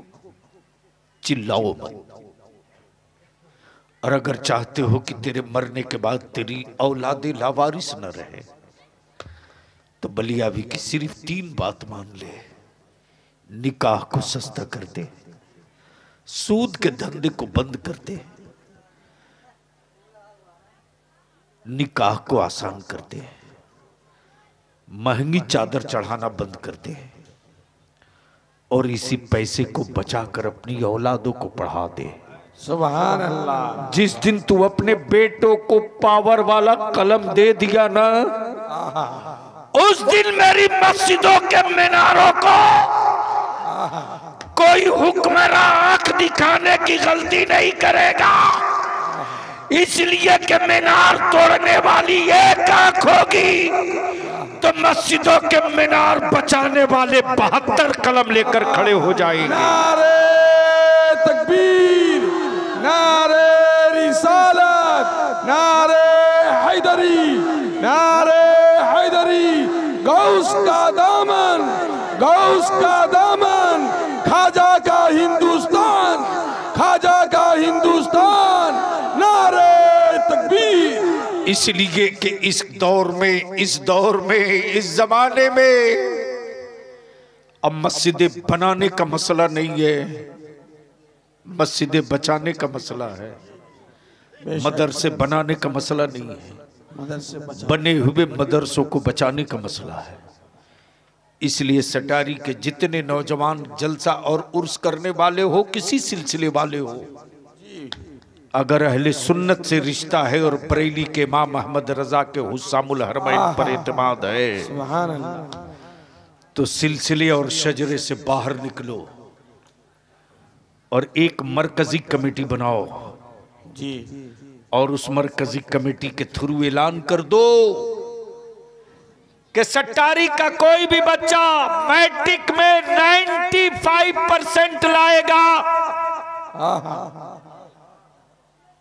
चिल्लाओ मत। और अगर चाहते हो कि तेरे मरने के बाद तेरी औलादे लावारिस न रहे तो बलियाबी की सिर्फ 3 बात मान ले। निकाह को सस्ता कर दे, सूद के धंधे को बंद कर दे, निकाह को आसान कर दे, महंगी चादर चढ़ाना बंद कर दे और इसी पैसे को बचाकर अपनी औलादों को पढ़ा दे। सुभान अल्लाह। जिस दिन तू अपने बेटों को पावर वाला कलम दे दिया ना, उस दिन मेरी मस्जिदों के मीनारों को कोई हुक्मरान आंख दिखाने की गलती नहीं करेगा। इसलिए कि मीनार तोड़ने वाली एक आंख होगी तो मस्जिदों के मीनार बचाने वाले 72 कलम लेकर खड़े हो जाएंगे। नारे तकबीर, नारे रिसालत, नारे हैदरी, नारे हैदरी। गौस का दामन, गौस का दामन, खाजा का हिंदुस्तान, खाजा का हिंदुस्तान। नारे तकबीर। इसलिए कि इस दौर में, इस जमाने में अब मस्जिदें बनाने का मसला नहीं है, मस्जिदें बचाने का मसला है। मदरसे बनाने का मसला नहीं है, बने हुए मदरसों को बचाने का मसला है। इसलिए सटारी के जितने नौजवान जलसा और उर्स करने वाले हो, किसी सिलसिले वाले हो, अगर अहले सुन्नत से रिश्ता है और बरेली के इमाम अहमद रजा के हुस्सामुल हरमैन पर एतमाद है तो सिलसिले और शजरे से बाहर निकलो और एक मरकजी कमेटी बनाओ जी। और उस मरकजी कमेटी के थ्रू ऐलान कर दो कि सट्टारी का कोई भी बच्चा मैट्रिक में 95% लाएगा।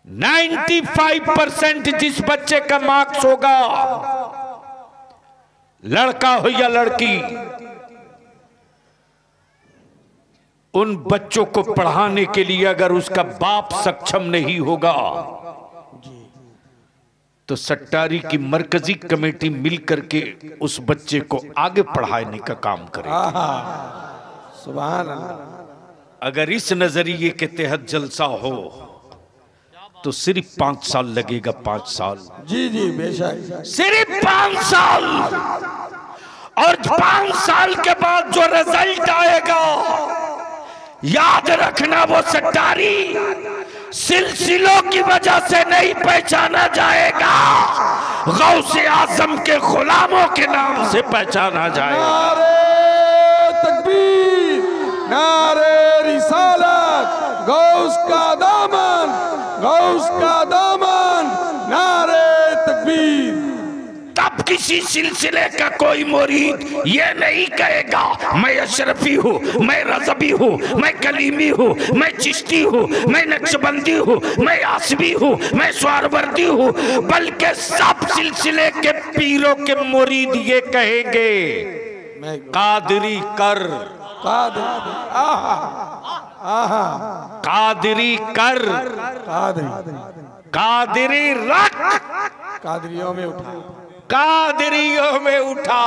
95% जिस बच्चे का मार्क्स होगा, लड़का हो या लड़की, उन बच्चों को पढ़ाने के लिए अगर उसका बाप सक्षम नहीं होगा तो सट्टारी की मरकजी कमेटी मिलकर के उस बच्चे को आगे पढ़ाने का काम करेगी। सुभान अल्लाह। अगर इस नजरिए के तहत जलसा हो तो सिर्फ 5 साल लगेगा, 5 साल। जी जी बेशक, सिर्फ 5 साल। और 5 साल के बाद जो रिजल्ट आएगा, याद रखना, वो सट्टारी सिलसिलों की वजह से नहीं पहचाना जाएगा, गौसे आजम के गुलामों के नाम से पहचाना जाएगा। नारे तकबीर, नारे रिसालत, गौस का दामन, गौस का दामन, नारे तकबीर। तब किसी सिलसिले का कोई मुरीद ये नहीं कहेगा मैं अशरफी हूँ, मैं रज़बी हूँ, मैं कलीमी हूँ, मैं चिश्ती हूँ, मैं नक्शबंदी हूँ, मैं आसवी हूँ, मैं स्वारवर्दी हूँ, बल्कि सब सिलसिले के पीरों के मुरीद ये कहेंगे कादरी कर, कादरी कर, कादरी रख, कादरियों में उठा, कादरियों में उठा।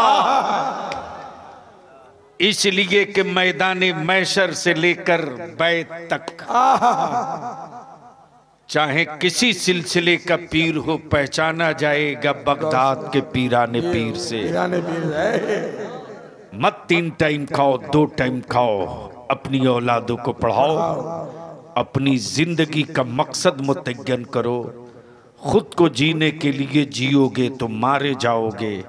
इसलिए कि मैदाने मैशर से लेकर बैत तक चाहे किसी सिलसिले का पीर हो, पहचाना जाएगा बगदाद के पीराने पीर से। मत 3 टाइम खाओ, 2 टाइम खाओ, अपनी औलादों को पढ़ाओ, अपनी जिंदगी का मकसद मुतय्यन करो। खुद को जीने के लिए जियोगे तो मारे जाओगे,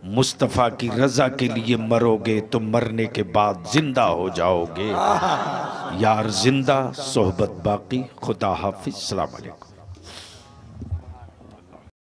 मुस्तफ़ा की रजा के लिए मरोगे तो मरने के बाद जिंदा हो जाओगे। यार जिंदा, सोहबत बाकी। खुदा हाफिज, अस्सलाम वालेकुम।